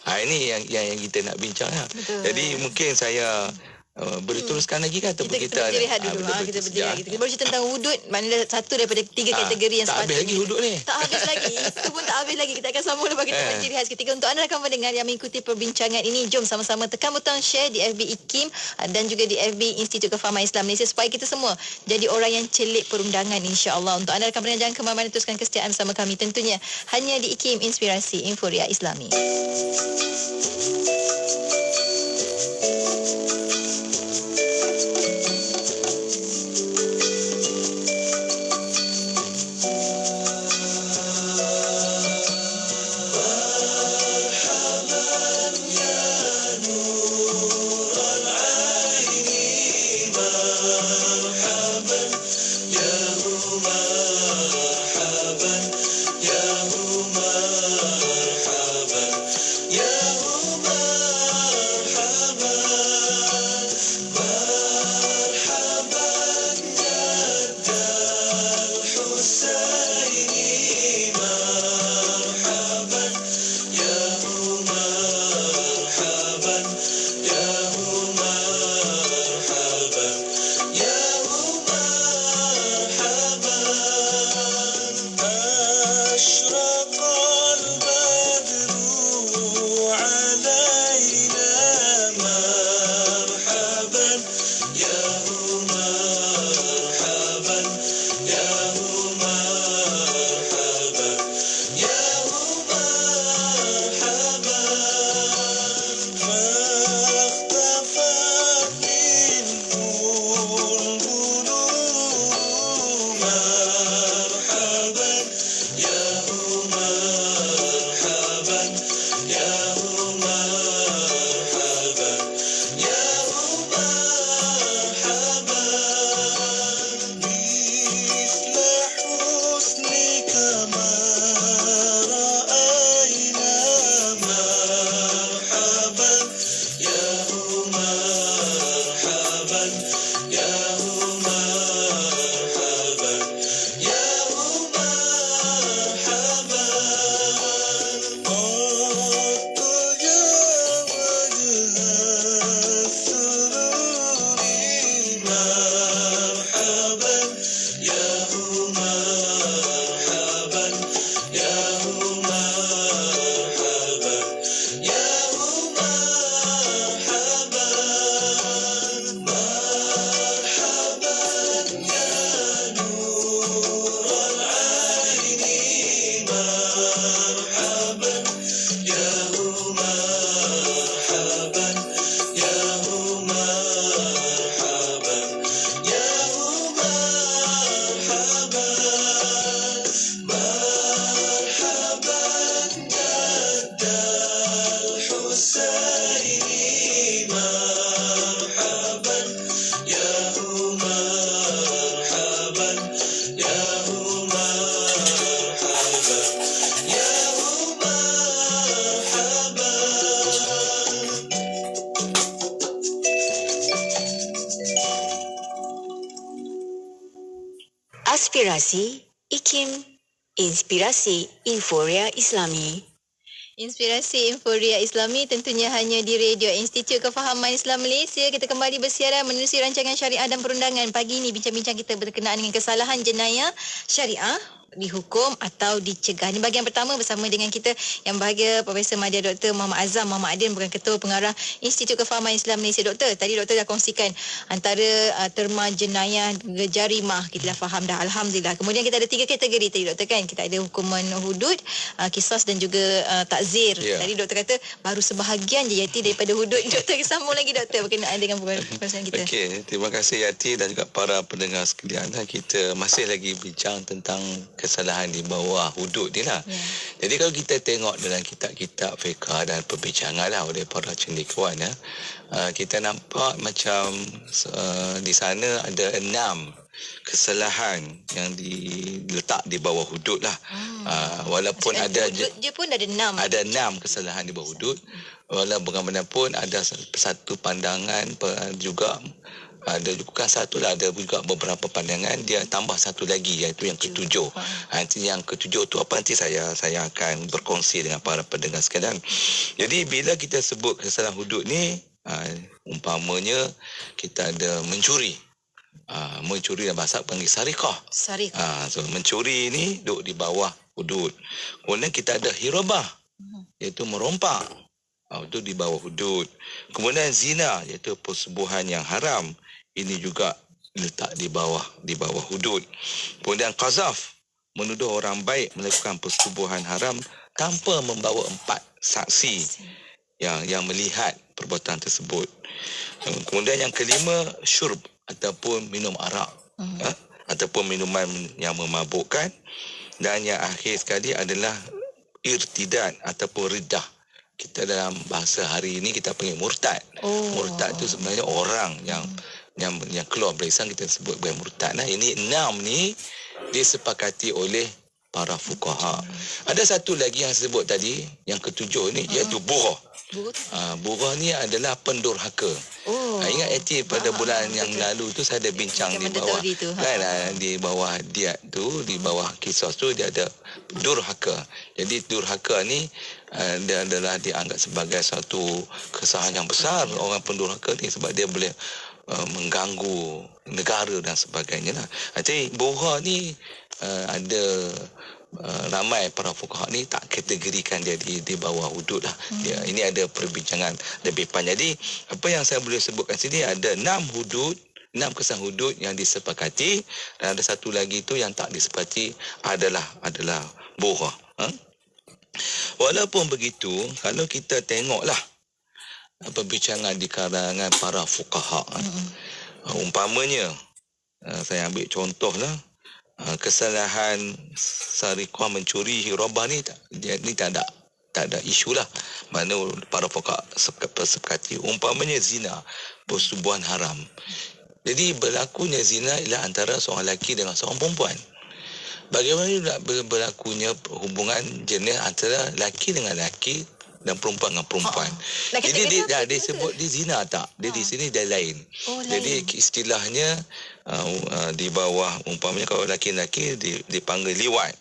Ini yang kita nak bincang lah. Jadi mungkin saya Boleh teruskan lagi kan ataupun kita rehat dulu. Kita berhenti. Kita baru cerita tentang hudud. Maknanya satu daripada 3 kategori yang tak habis lagi hudud ni. Tak habis lagi. Itu pun tak habis lagi. Kita akan sambung lepas kita berhenti rehat seketika. Untuk anda rakan pendengar yang mengikuti perbincangan ini, jom sama-sama tekan butang share di FB IKIM dan juga di FB Institut Kefahaman Islam Malaysia supaya kita semua jadi orang yang celik perundangan, insya-Allah. Untuk anda rakan pendengar, jangan ke mana-mana, teruskan kesetiaan bersama kami tentunya hanya di IKIM, Inspirasi Inforia Islami. Aspirasi IKIM, Inspirasi Inforia Islami. Inspirasi Inforia Islami tentunya hanya di Radio Institut Kefahaman Islam Malaysia. Kita kembali bersiaran menerusi rancangan syariah dan perundangan. Pagi ini bincang-bincang kita berkenaan dengan kesalahan jenayah syariah dihukum atau dicegah. Ini bahagian pertama bersama dengan kita yang bahagia Profesor Madya Dr. Muhammad Azam Muhammad Adin, bukan Ketua Pengarah Institut Kefahaman Islam Malaysia. Doktor, tadi doktor dah kongsikan antara terma jenayah jarimah, kita dah faham dah, alhamdulillah. Kemudian kita ada 3 kategori tadi doktor kan. Kita ada hukuman hudud, kisas dan juga takzir. Tadi doktor kata baru sebahagian je Yati daripada hudud. Doktor sambung lagi doktor berkenaan dengan perkongsian kita. Okey, terima kasih Yati dan juga para pendengar sekalian. Kita masih lagi bincang tentang kesalahan di bawah hudud ni lah. Jadi kalau kita tengok dalam kitab-kitab fiqh dan perbincangan lah oleh para cendekiawan, kita nampak macam di sana ada 6 kesalahan yang diletak di bawah hudud lah. Walaupun ada dia pun ada 6. Ada 6 kesalahan di bawah hudud. Walaupun bagaimanapun ada satu pandangan juga, ada bukan satu lah, ada juga beberapa pandangan dia tambah satu lagi, iaitu yang ke-7. Nanti yang ke-7 tu apa, nanti saya akan berkongsi dengan para pendengar sekalian. Jadi bila kita sebut kesalahan hudud ni, Umpamanya kita ada mencuri. Mencuri dalam bahasa panggil sarikah. So mencuri ni duduk di bawah hudud. Kemudian kita ada hirabah, iaitu merompak. Itu di bawah hudud. Kemudian zina, iaitu persetubuhan yang haram. Ini juga letak di bawah hudud. Kemudian qazaf, menuduh orang baik melakukan persetubuhan haram tanpa membawa 4 saksi yang melihat perbuatan tersebut. Kemudian yang kelima, syurb ataupun minum arak, ataupun minuman yang memabukkan. Dan yang akhir sekali adalah irtidad ataupun riddah. Kita dalam bahasa hari ini kita panggil murtad. Murtad itu sebenarnya orang yang keluar dari Islam, kita sebut sebagai murtad. Ini 6 ni disepakati oleh para fuqaha. Ada satu lagi yang saya sebut tadi, yang ketujuh ni, iaitu burah. Burah ni adalah pendurhaka. Ingat Eti pada bulan yang lalu tu saya ada bincang di bawah di bawah diat tu, di bawah kisos tu dia ada durhaka. Jadi durhaka ni dia adalah dianggap sebagai satu kesalahan yang besar orang pendurhaka ni, sebab dia boleh mengganggu negara dan sebagainya lah. Jadi burah ni ada ramai para fuqaha ni tak kategorikan dia di bawah hudud lah. Ini ada perbincangan lebih panjang. Jadi apa yang saya boleh sebutkan sini, ada 6 hudud, 6 kesan hudud yang disepakati, dan ada satu lagi tu yang tak disepakati adalah burah. Walaupun begitu, kalau kita tengoklah perbincangan di kalangan para fuqaha, umpamanya saya ambil contohlah, kesalahan sarikah mencuri hirabah ni tak ada isu lah. Mana para fuqaha sepakati. Umpamanya zina, persetubuhan haram. Jadi berlakunya zina ialah antara seorang lelaki dengan seorang perempuan. Bagaimana berlakunya hubungan jenis antara lelaki dengan lelaki dan perempuan dengan perempuan. Jadi dia sebut dia zina tak? Dia di sini dia lain. Jadi istilahnya di bawah, umpamanya kalau lelaki-lelaki dipanggil liwat.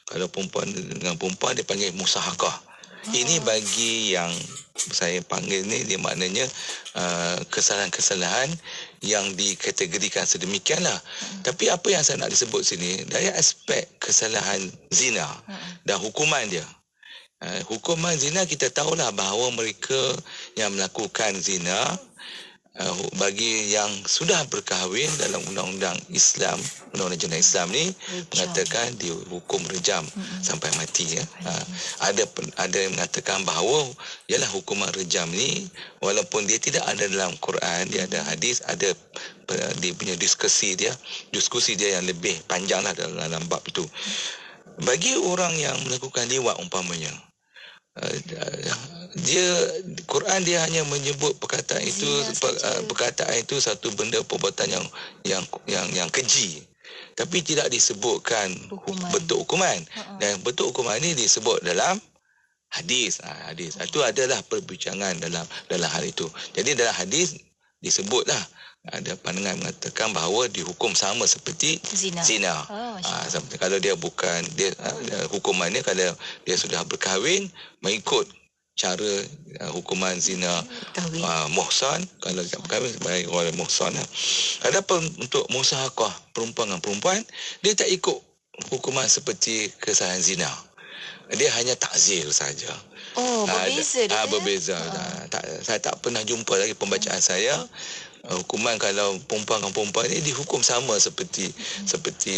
Kalau perempuan dengan perempuan dipanggil musahakah. Ini bagi yang saya panggil ni, dia maknanya kesalahan-kesalahan yang dikategorikan sedemikianlah. Tapi apa yang saya nak disebut sini, dari aspek kesalahan zina dan hukuman dia. Hukuman zina kita tahulah bahawa mereka yang melakukan zina, bagi yang sudah berkahwin dalam undang-undang Islam, undang-undang jenayah Islam ni mengatakan dihukum rejam sampai mati. Ada yang mengatakan bahawa ialah hukuman rejam ni, walaupun dia tidak ada dalam Quran, dia ada hadis, ada dia punya diskusi dia yang lebih panjang lah dalam bab itu. Bagi orang yang melakukan liwat umpamanya, Quran dia hanya menyebut perkataan itu satu benda perbuatan yang keji, tapi tidak disebutkan bentuk hukuman. Dan bentuk hukuman ini disebut dalam hadis. Itu adalah perbincangan dalam hal itu. Jadi dalam hadis disebutlah, ada pandangan mengatakan bahawa dihukum sama seperti zina. Kalau dia bukan hukumannya kalau dia sudah berkahwin mengikut cara hukuman zina muhsan, kalau tidak berkahwin sebagai orang muhsan. Adapun untuk musahakah perempuan dengan perempuan, dia tak ikut hukuman seperti kesalahan zina. Dia hanya takzir saja. Berbeza dia. Berbeza. Saya tak pernah jumpa lagi pembacaan saya hukuman kalau perempuan dengan perempuan ni dihukum sama seperti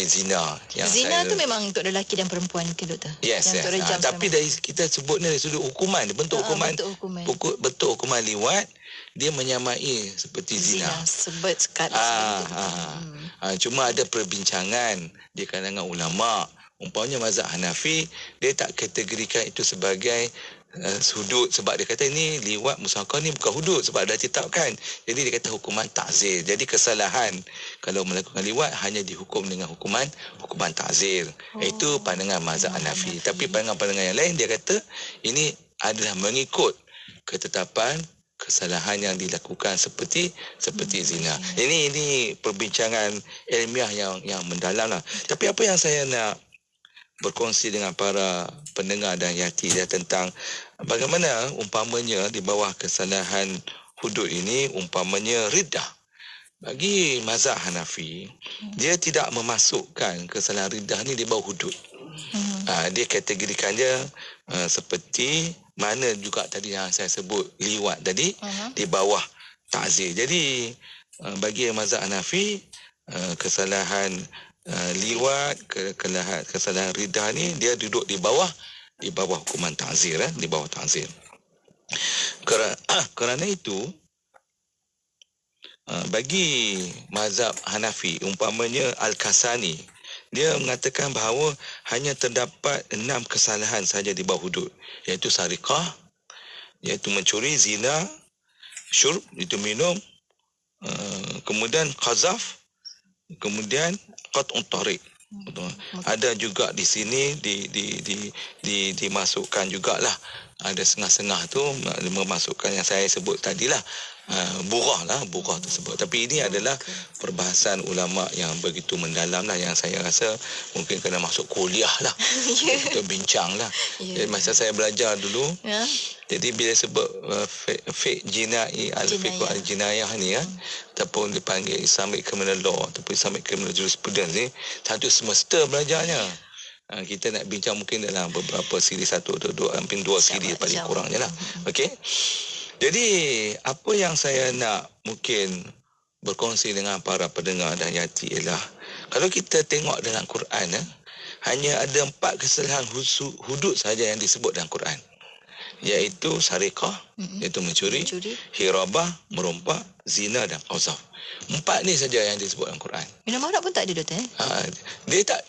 zina. Zina tu memang untuk lelaki dan perempuan ke doktor? Yes. Tapi dari kita sebut ni dari sudut hukuman, bentuk hukuman liwat dia menyamai seperti zina. Sebut sekat. Cuma ada perbincangan di kalangan ulama. Umpamanya mazhab Hanafi, dia tak kategorikan itu sebagai hudud, sebab dia kata ini liwat musahakah ni bukan hudud sebab dah ditetapkan. Jadi dia kata hukuman takzir. Jadi kesalahan kalau melakukan liwat hanya dihukum dengan hukuman takzir. Itu pandangan mazhab Hanafi. Tapi pandangan yang lain dia kata ini adalah mengikut ketetapan kesalahan yang dilakukan seperti zina. Ini perbincangan ilmiah yang mendalam lah. Tapi apa yang saya nak berkongsi dengan para pendengar dan yati dia tentang bagaimana umpamanya di bawah kesalahan hudud ini umpamanya riddah. Bagi mazhab Hanafi, dia tidak memasukkan kesalahan riddah ni di bawah hudud. Dia kategorikan dia seperti mana juga tadi yang saya sebut liwat tadi, di bawah ta'zir. Jadi bagi mazhab Hanafi, kesalahan liwat, kesalahan riddah ni dia duduk di bawah hukuman ta'zir, di bawah ta'zir. Kerana itu bagi mazhab Hanafi, umpamanya Al-Kasani, dia mengatakan bahawa hanya terdapat 6 kesalahan saja di bawah hudud, iaitu sarikah, iaitu mencuri, zina, syurb, itu minum, kemudian qazaf, kemudian qat'ut tariq. Ada juga di sini dimasukkan jugalah, ada setengah-setengah tu memasukkan yang saya sebut tadilah, burah tersebut. Tapi ini adalah perbahasan ulama yang begitu mendalam lah, yang saya rasa mungkin kena masuk kuliah lah untuk bincang lah. Jadi masa saya belajar dulu, jadi bila sebut fiqh jinai, al-fiqh al-jinayah ni ataupun dipanggil Islamic Criminal Law ataupun Islamic Criminal Jurisprudence ni, satu semester belajarnya. Kita nak bincang mungkin dalam beberapa siri, satu atau dua, hampir 2 siri paling kurangnya lah. Okey. Jadi apa yang saya nak mungkin berkongsi dengan para pendengar dan yati ialah, kalau kita tengok dalam Quran, hanya ada 4 kesalahan hudud saja yang disebut dalam Quran, iaitu sarikah, iaitu mencuri, hirabah, merompak, zina dan qazaf. 4 ni saja yang disebut dalam Quran. Minum arak pun tak ada, Doktor?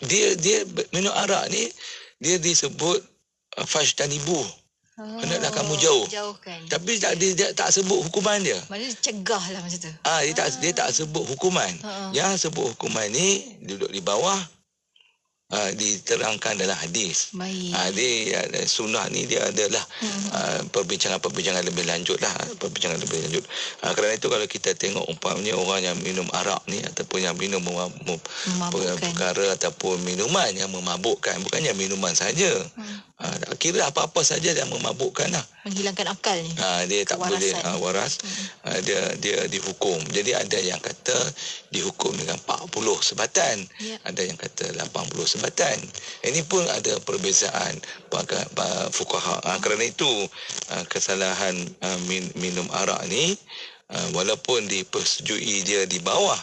Dia minum arak ni dia disebut fajtanibu. Hendaklah kamu jauhkan. Tapi dia tak sebut hukuman dia. Maknanya cegah lah macam tu. Dia tak sebut hukuman. Yang sebut hukuman ni duduk di bawah, diterangkan dalam hadis. Dia sunnah ni dia adalah perbincangan lebih lanjut lah, kerana itu kalau kita tengok umpamanya orang yang minum arak ni ataupun yang minum perkara ataupun minuman yang memabukkan, bukannya minuman saja, kira apa-apa saja yang memabukkan lah, menghilangkan akal ni, dia tak boleh waras, dia dihukum. Jadi ada yang kata dihukum dengan 40 sebatan, ada yang kata 80 sebatan. Ini pun ada perbezaan fuqaha. Kerana itu kesalahan minum arak ni, walaupun dipersetujui dia di bawah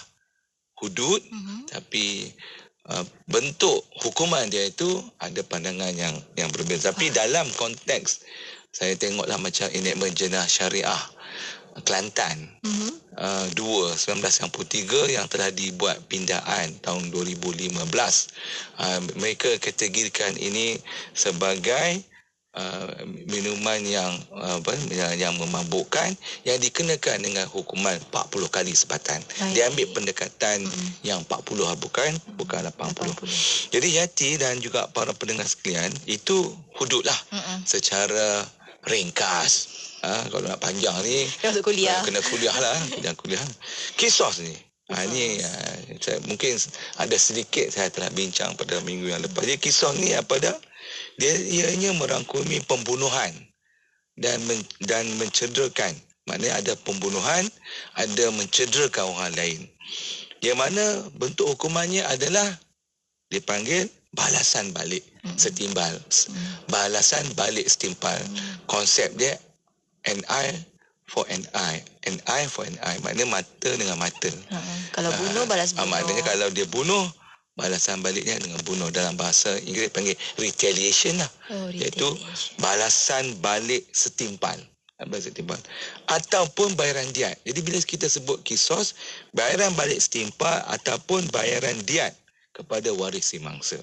hudud, tapi bentuk hukuman dia itu ada pandangan yang berbeza. Tapi dalam konteks saya tengoklah macam enakmen jenah syariah Kelantan 1993 yang telah dibuat pindaan tahun 2015, mereka kategorikan ini sebagai minuman yang memabukkan, yang dikenakan dengan hukuman 40 kali sebatan. Dia ambil pendekatan yang 40 bukan 80. Jadi yati dan juga para pendengar sekalian, itu hududlah secara ringkas. Kalau nak panjang ni kena kuliah lah, kisos ni. Ini saya mungkin ada sedikit saya telah bincang pada minggu yang lepas. Jadi kisah ni apa dah? Dia ianya merangkumi pembunuhan dan mencederakan. Maknanya ada pembunuhan, ada mencederakan orang lain. Yang mana bentuk hukumannya adalah dipanggil balasan balik setimpal. Balasan balik setimpal. Konsep dia an eye for an eye. An eye for an eye. Maknanya mata dengan mata. Kalau bunuh, balas bunuh. Maknanya kalau dia bunuh, balasan baliknya dengan bunuh. Dalam bahasa Inggeris panggil retaliation lah. Iaitu balasan balik setimpal. Ataupun bayaran diat. Jadi bila kita sebut kisos, bayaran balik setimpal ataupun bayaran diat kepada warisi mangsa.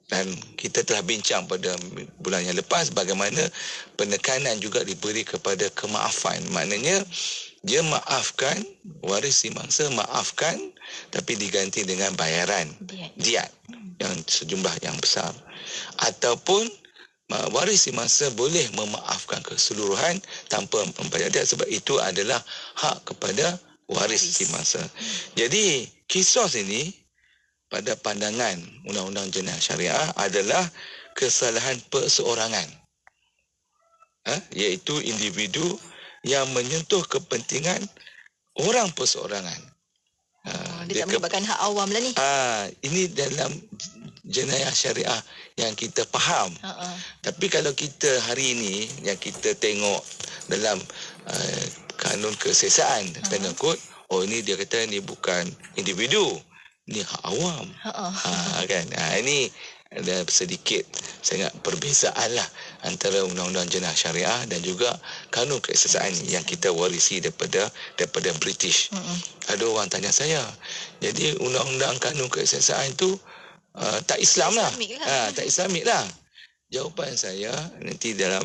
Dan kita telah bincang pada bulan yang lepas bagaimana penekanan juga diberi kepada kemaafan. Maknanya dia maafkan, warisi mangsa maafkan, tapi diganti dengan bayaran diat yang sejumlah yang besar. Ataupun warisi mangsa boleh memaafkan keseluruhan tanpa membayar diat, sebab itu adalah hak kepada warisi mangsa. Jadi kisos ini pada pandangan Undang-Undang Jenayah Syariah adalah kesalahan perseorangan, iaitu individu yang menyentuh kepentingan orang perseorangan. Dia tak melibatkan hak awam lah ni. Ini dalam jenayah syariah yang kita faham. Tapi kalau kita hari ini yang kita tengok dalam kanun kesesaan penal kod, ini dia kata ni bukan individu, ni hak awam. Kan? Ini ada sedikit sangat perbezaan lah antara undang-undang jenayah syariah dan juga kanun keesasaan yang kita warisi daripada British. Ada orang tanya saya, jadi undang-undang kanun keesasaan tu tak Islam lah. Tak Islamik lah. Jawapan saya nanti dalam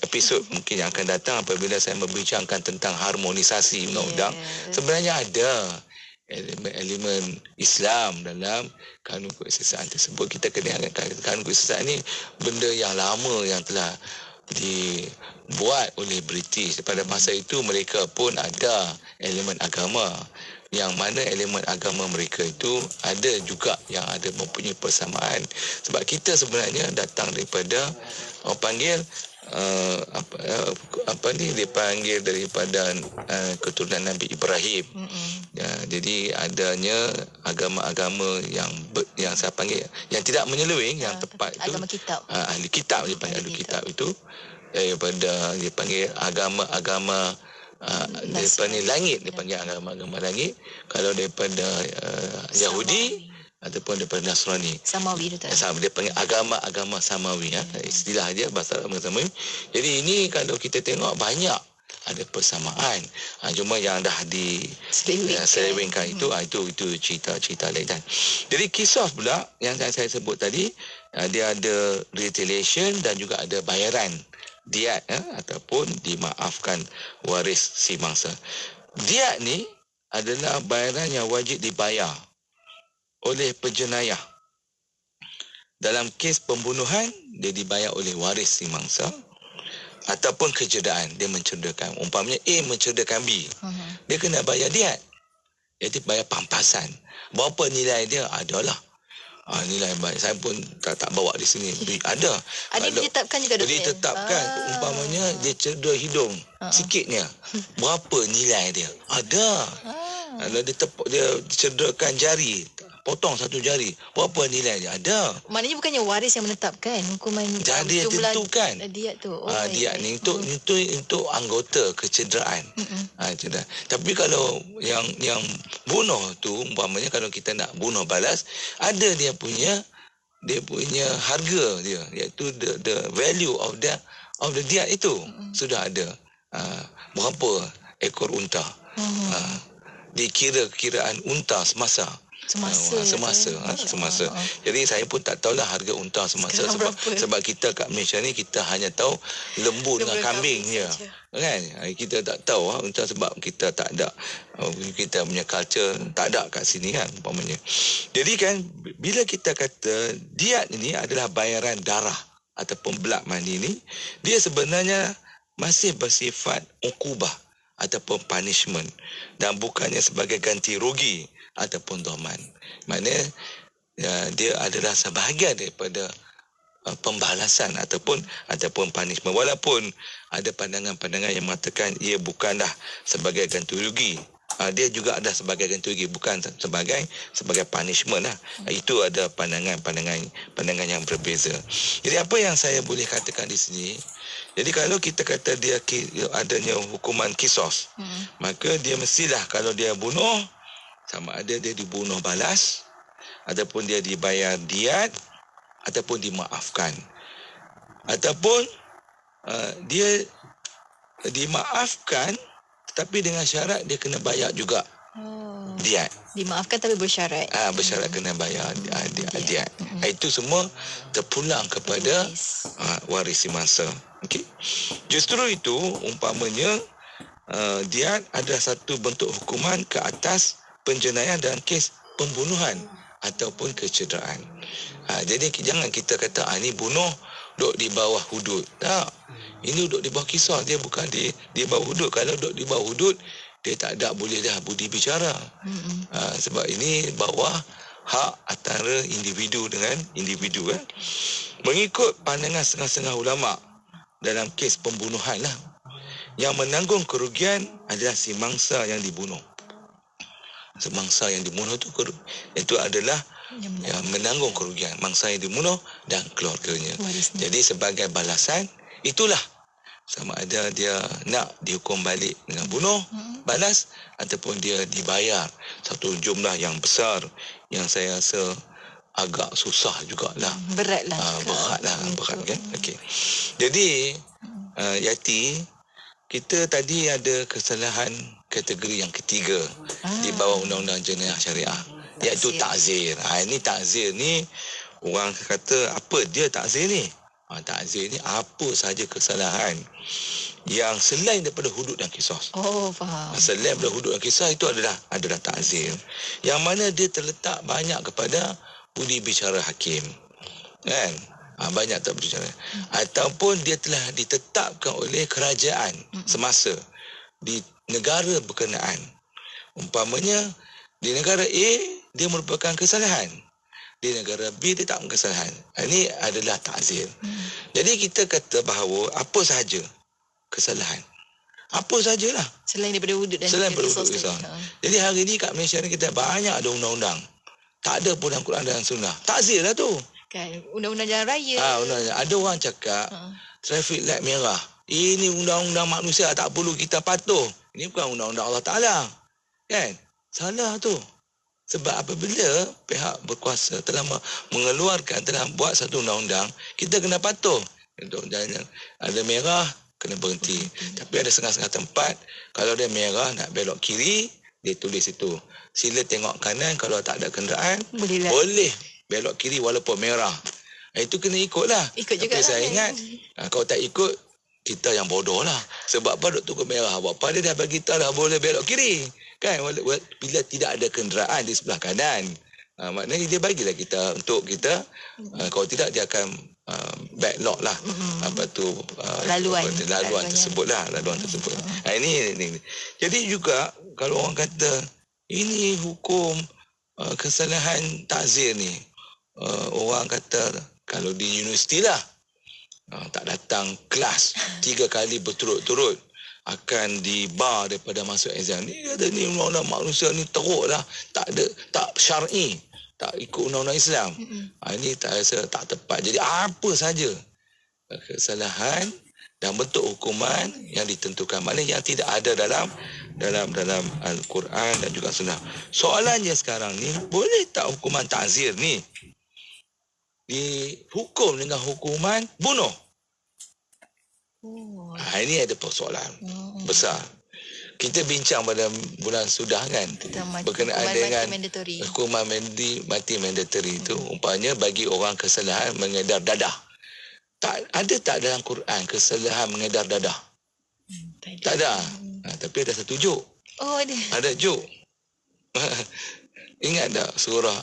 episod mungkin yang akan datang apabila saya membincangkan tentang harmonisasi undang-undang, sebenarnya ada elemen Islam dalam kanun keesasaan tersebut. Kita kena ingat kanun keesasaan ni benda yang lama yang telah dibuat oleh British. Pada masa itu mereka pun ada elemen agama, yang mana elemen agama mereka itu ada juga yang ada mempunyai persamaan. Sebab kita sebenarnya datang daripada orang panggil dipanggil daripada keturunan Nabi Ibrahim. Jadi adanya agama-agama yang saya panggil yang tidak menyeleweng, yang tepat itu agama kitab. Ahli kitab, dipanggil ahli kitab itu daripada dipanggil agama-agama daripada langit, dipanggil agama-agama langit. Kalau daripada Yahudi ataupun daripada Nasrani, Samawi itu. Dia panggil agama-agama Samawi, istilah dia bahasa Arab Samawi. Jadi ini kalau kita tengok banyak ada persamaan. Cuma yang dah diselewengkan itu cerita-cerita lain. Jadi kisah pula yang saya sebut tadi, dia ada retaliation dan juga ada bayaran diat ataupun dimaafkan waris si mangsa. Diat ni adalah bayaran yang wajib dibayar oleh penjenayah. Dalam kes pembunuhan, dia dibayar oleh waris si mangsa, ataupun kecederaan, dia mencederakan. Umpamanya A mencederakan B, dia kena bayar diat, iaitu bayar pampasan. Berapa nilai dia? Adalah nilai baik. Saya pun tak bawa di sini. Ada ditetapkan juga, doktor? Ditetapkan. Umpamanya dia cedera hidung sikitnya, berapa nilai dia? Ada. Kalau dia cederakan jari, potong satu jari, berapa nilai dia? Ada. Maknanya bukannya waris yang menetapkan hukuman, jadi jumlah tentukan diat tu. Diat ni untuk anggota kecederaan. Tapi kalau yang bunuh tu, umpamanya kalau kita nak bunuh balas, ada dia punya harga dia, iaitu the value of the diat itu. Sudah ada berapa ekor unta, dikira-kiraan unta semasa. Jadi saya pun tak tahulah harga unta semasa, sebab kita kat Malaysia ni kita hanya tahu lembu dengan kambing je, kan? Kita tak tahu unta sebab kita tak ada, kita punya culture tak ada kat sini kan, umpamanya. Jadi kan bila kita kata diat ini adalah bayaran darah ataupun belak mandi ni, dia sebenarnya masih bersifat ukubah ataupun punishment, dan bukannya sebagai ganti rugi ataupun doman. Maknanya dia adalah sebahagian daripada pembalasan ataupun punishment. Walaupun ada pandangan-pandangan yang mengatakan ia bukanlah sebagai ganti rugi, dia juga ada sebagai ganti rugi, bukan sebagai punishment lah. Itu ada pandangan yang berbeza. Jadi apa yang saya boleh katakan di sini, jadi kalau kita kata dia adanya hukuman kisos, maka dia mestilah kalau dia bunuh, sama ada dia dibunuh balas, ataupun dia dibayar diat, ataupun dimaafkan, ataupun dia dimaafkan tetapi dengan syarat dia kena bayar juga diat. Dimaafkan tapi bersyarat. Bersyarat kena bayar diat. Itu semua terpulang kepada waris si mangsa. Okey. Justru itu umpamanya diat adalah satu bentuk hukuman ke atas penjenayah dalam kes pembunuhan ataupun kecederaan. Jadi jangan kita kata ini bunuh duduk di bawah hudud. Tak. Ini duduk di bawah kisah, dia bukan di bawah hudud. Kalau duduk di bawah hudud, dia tak ada boleh dah budi bicara. Sebab ini bawah hak antara individu dengan individu. Mengikut pandangan setengah-setengah ulama dalam kes pembunuhan lah, Yang menanggung kerugian adalah si mangsa yang dibunuh. Mangsa yang dibunuh itu adalah yang menanggung kerugian, mangsa yang dibunuh dan keluarganya. Jadi sebagai balasan, itulah sama ada dia nak dihukum balik dengan bunuh, balas, ataupun dia dibayar satu jumlah yang besar yang saya rasa agak susah jugalah. Beratlah. Berat kan? Okey. Jadi Yati, kita tadi ada kesalahan kategori yang ketiga di bawah Undang-Undang Jenayah Syariah, iaitu takzir. Ini takzir ni orang kata apa dia takzir ni? Takzir ni apa sahaja kesalahan yang selain daripada hudud dan qisas. Oh, faham. Selain daripada hudud dan qisas itu adalah takzir. Yang mana dia terletak banyak kepada budi bicara hakim. Kan? Banyak tak berbicara. Ataupun dia telah ditetapkan oleh kerajaan semasa di negara berkenaan. Umpamanya di negara A dia merupakan kesalahan, di negara B dia tak kesalahan. Ini adalah takzir. Jadi kita kata bahawa apa sahaja kesalahan, apa sahajalah selain daripada hudud dan qisas. Jadi hari ni kat Malaysia ni kita banyak ada undang-undang, tak ada pun dalam Quran dan Sunnah. Takzir lah tu. Kan, undang-undang jalan raya. Undang-undang. Ada orang cakap traffic light merah, ini undang-undang manusia, tak perlu kita patuh. Ini bukan undang-undang Allah Ta'ala. Kan? Salah tu. Sebab apabila pihak berkuasa telah mengeluarkan, telah buat satu undang-undang, kita kena patuh. Untuk jalan ada merah, kena berhenti. Tapi ada setengah-setengah tempat, kalau dia merah nak belok kiri, dia tulis itu. Sila tengok kanan, kalau tak ada kenderaan, boleh belok kiri walaupun merah. Itu kena ikutlah. Ikut juga. Tapi saya ingat, kalau tak ikut, kita yang bodoh lah. Sebab apa duk tunggu merah? Apa dia dah bagi tahu dah boleh belok kiri. Kan? Bila tidak ada kenderaan di sebelah kanan. Maknanya dia bagilah kita, untuk kita, kalau tidak dia akan backlog lah. Apa tu? Laluan tersebut lah. Laluan tersebut. Ini. Jadi juga, kalau orang kata, ini hukum kesalahan takzir ni. Orang kata kalau di universiti lah tak datang kelas 3 kali berturut-turut akan dibar daripada masuk exam. Ni kata ni undang-undang manusia ni teruk lah, tak syar'i, tak ikut undang-undang Islam. Ini tak rasa tak tepat. Jadi apa saja kesalahan dan bentuk hukuman yang ditentukan, maknanya yang tidak ada dalam Al-Quran dan juga Sunnah. Soalannya sekarang ni, boleh tak hukuman takzir ni dihukum dengan hukuman bunuh? Ini ada persoalan besar. Kita bincang pada bulan sudah kan, berkenaan dengan hukuman mati mandatory itu. Umpamanya bagi orang kesalahan mengedar dadah, tak dalam Quran kesalahan mengedar dadah? Tak ada. Tapi ada satu joke. Ada joke. Ingat tak surah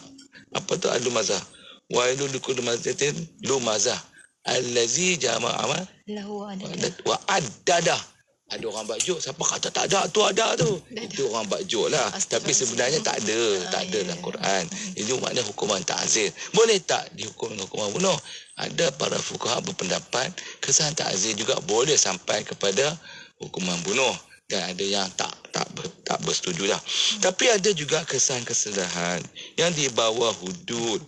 apa tu, Al-Lumazah? Wailul likulli mazatin lumazah allazi jama'a wa addada. Ada orang buat joke, siapa kata tak ada tu, ada tu. Itu orang buat joke lah. Tapi sebenarnya tak ada dalam Quran. Itu maknanya hukuman takzir. Boleh tak dihukum dengan hukuman bunuh? Ada para fuqaha berpendapat kesalahan takzir juga boleh sampai kepada hukuman bunuh, dan ada yang tak bersetuju lah. Tapi ada juga kesalahan yang di bawah hudud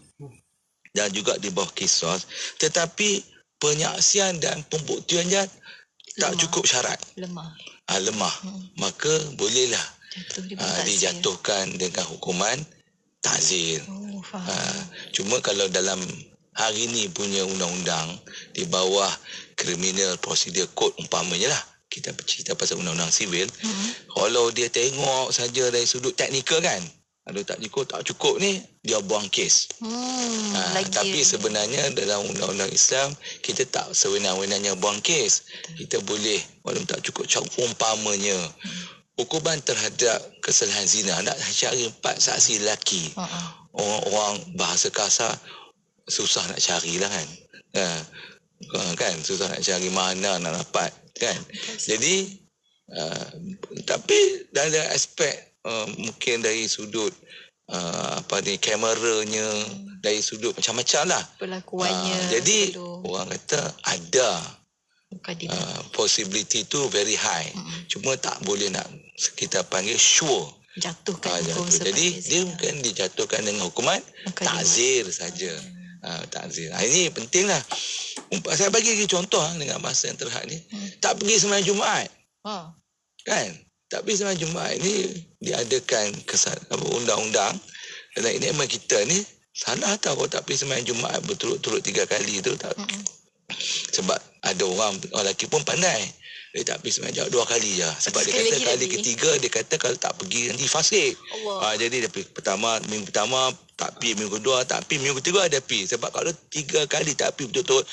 dan juga di bawah qisas, tetapi penyaksian dan pembuktiannya tak cukup syarat. Lemah. Maka bolehlah dijatuhkan dengan hukuman takzir. Cuma kalau dalam hari ni punya undang-undang di bawah Criminal Procedure Code umpamanya lah, kita bercerita pasal undang-undang sivil, kalau dia tengok saja dari sudut teknikal kan, ada tak cukup ni, dia buang kes. Tapi sebenarnya dalam undang-undang Islam, kita tak sewenang-wenangnya buang kes. Kita boleh, walaupun tak cukup umpamanya hukuman terhadap kesalahan zina, nak cari 4 saksi lelaki. Orang bahasa kasar, susah nak carilah kan. Kan susah nak cari mana nak dapat kan. Jadi tapi dalam aspek mungkin dari sudut kameranya, dari sudut macam-macam lah pelakuannya. Jadi orang kata ada possibility tu very high. Cuma tak boleh nak kita panggil sure. Jatuhkan hukum Jadi dia bukan dijatuhkan dengan hukuman takzir saja. Takzir. Ini pentinglah. Saya bagi lagi contoh dengan masa yang terhad ni. Tak pergi sembahyang Jumaat. Kan? Tak pergi sembahyang Jumaat ni diadakan undang-undang. Dan ini memang kita ni salah tahu kalau tak pergi sembahyang Jumaat berturut-turut 3 kali tu tak. Sebab ada orang lelaki pun pandai. Dia tak pergi sembahyang 2 kali je. Sebab dia kata kali ketiga dia kata kalau tak pergi nanti fasik. Jadi dia pergi minggu pertama tak pergi, minggu kedua tak pergi, minggu ketiga ada pergi. Sebab kalau 3 kali tak pergi betul-betul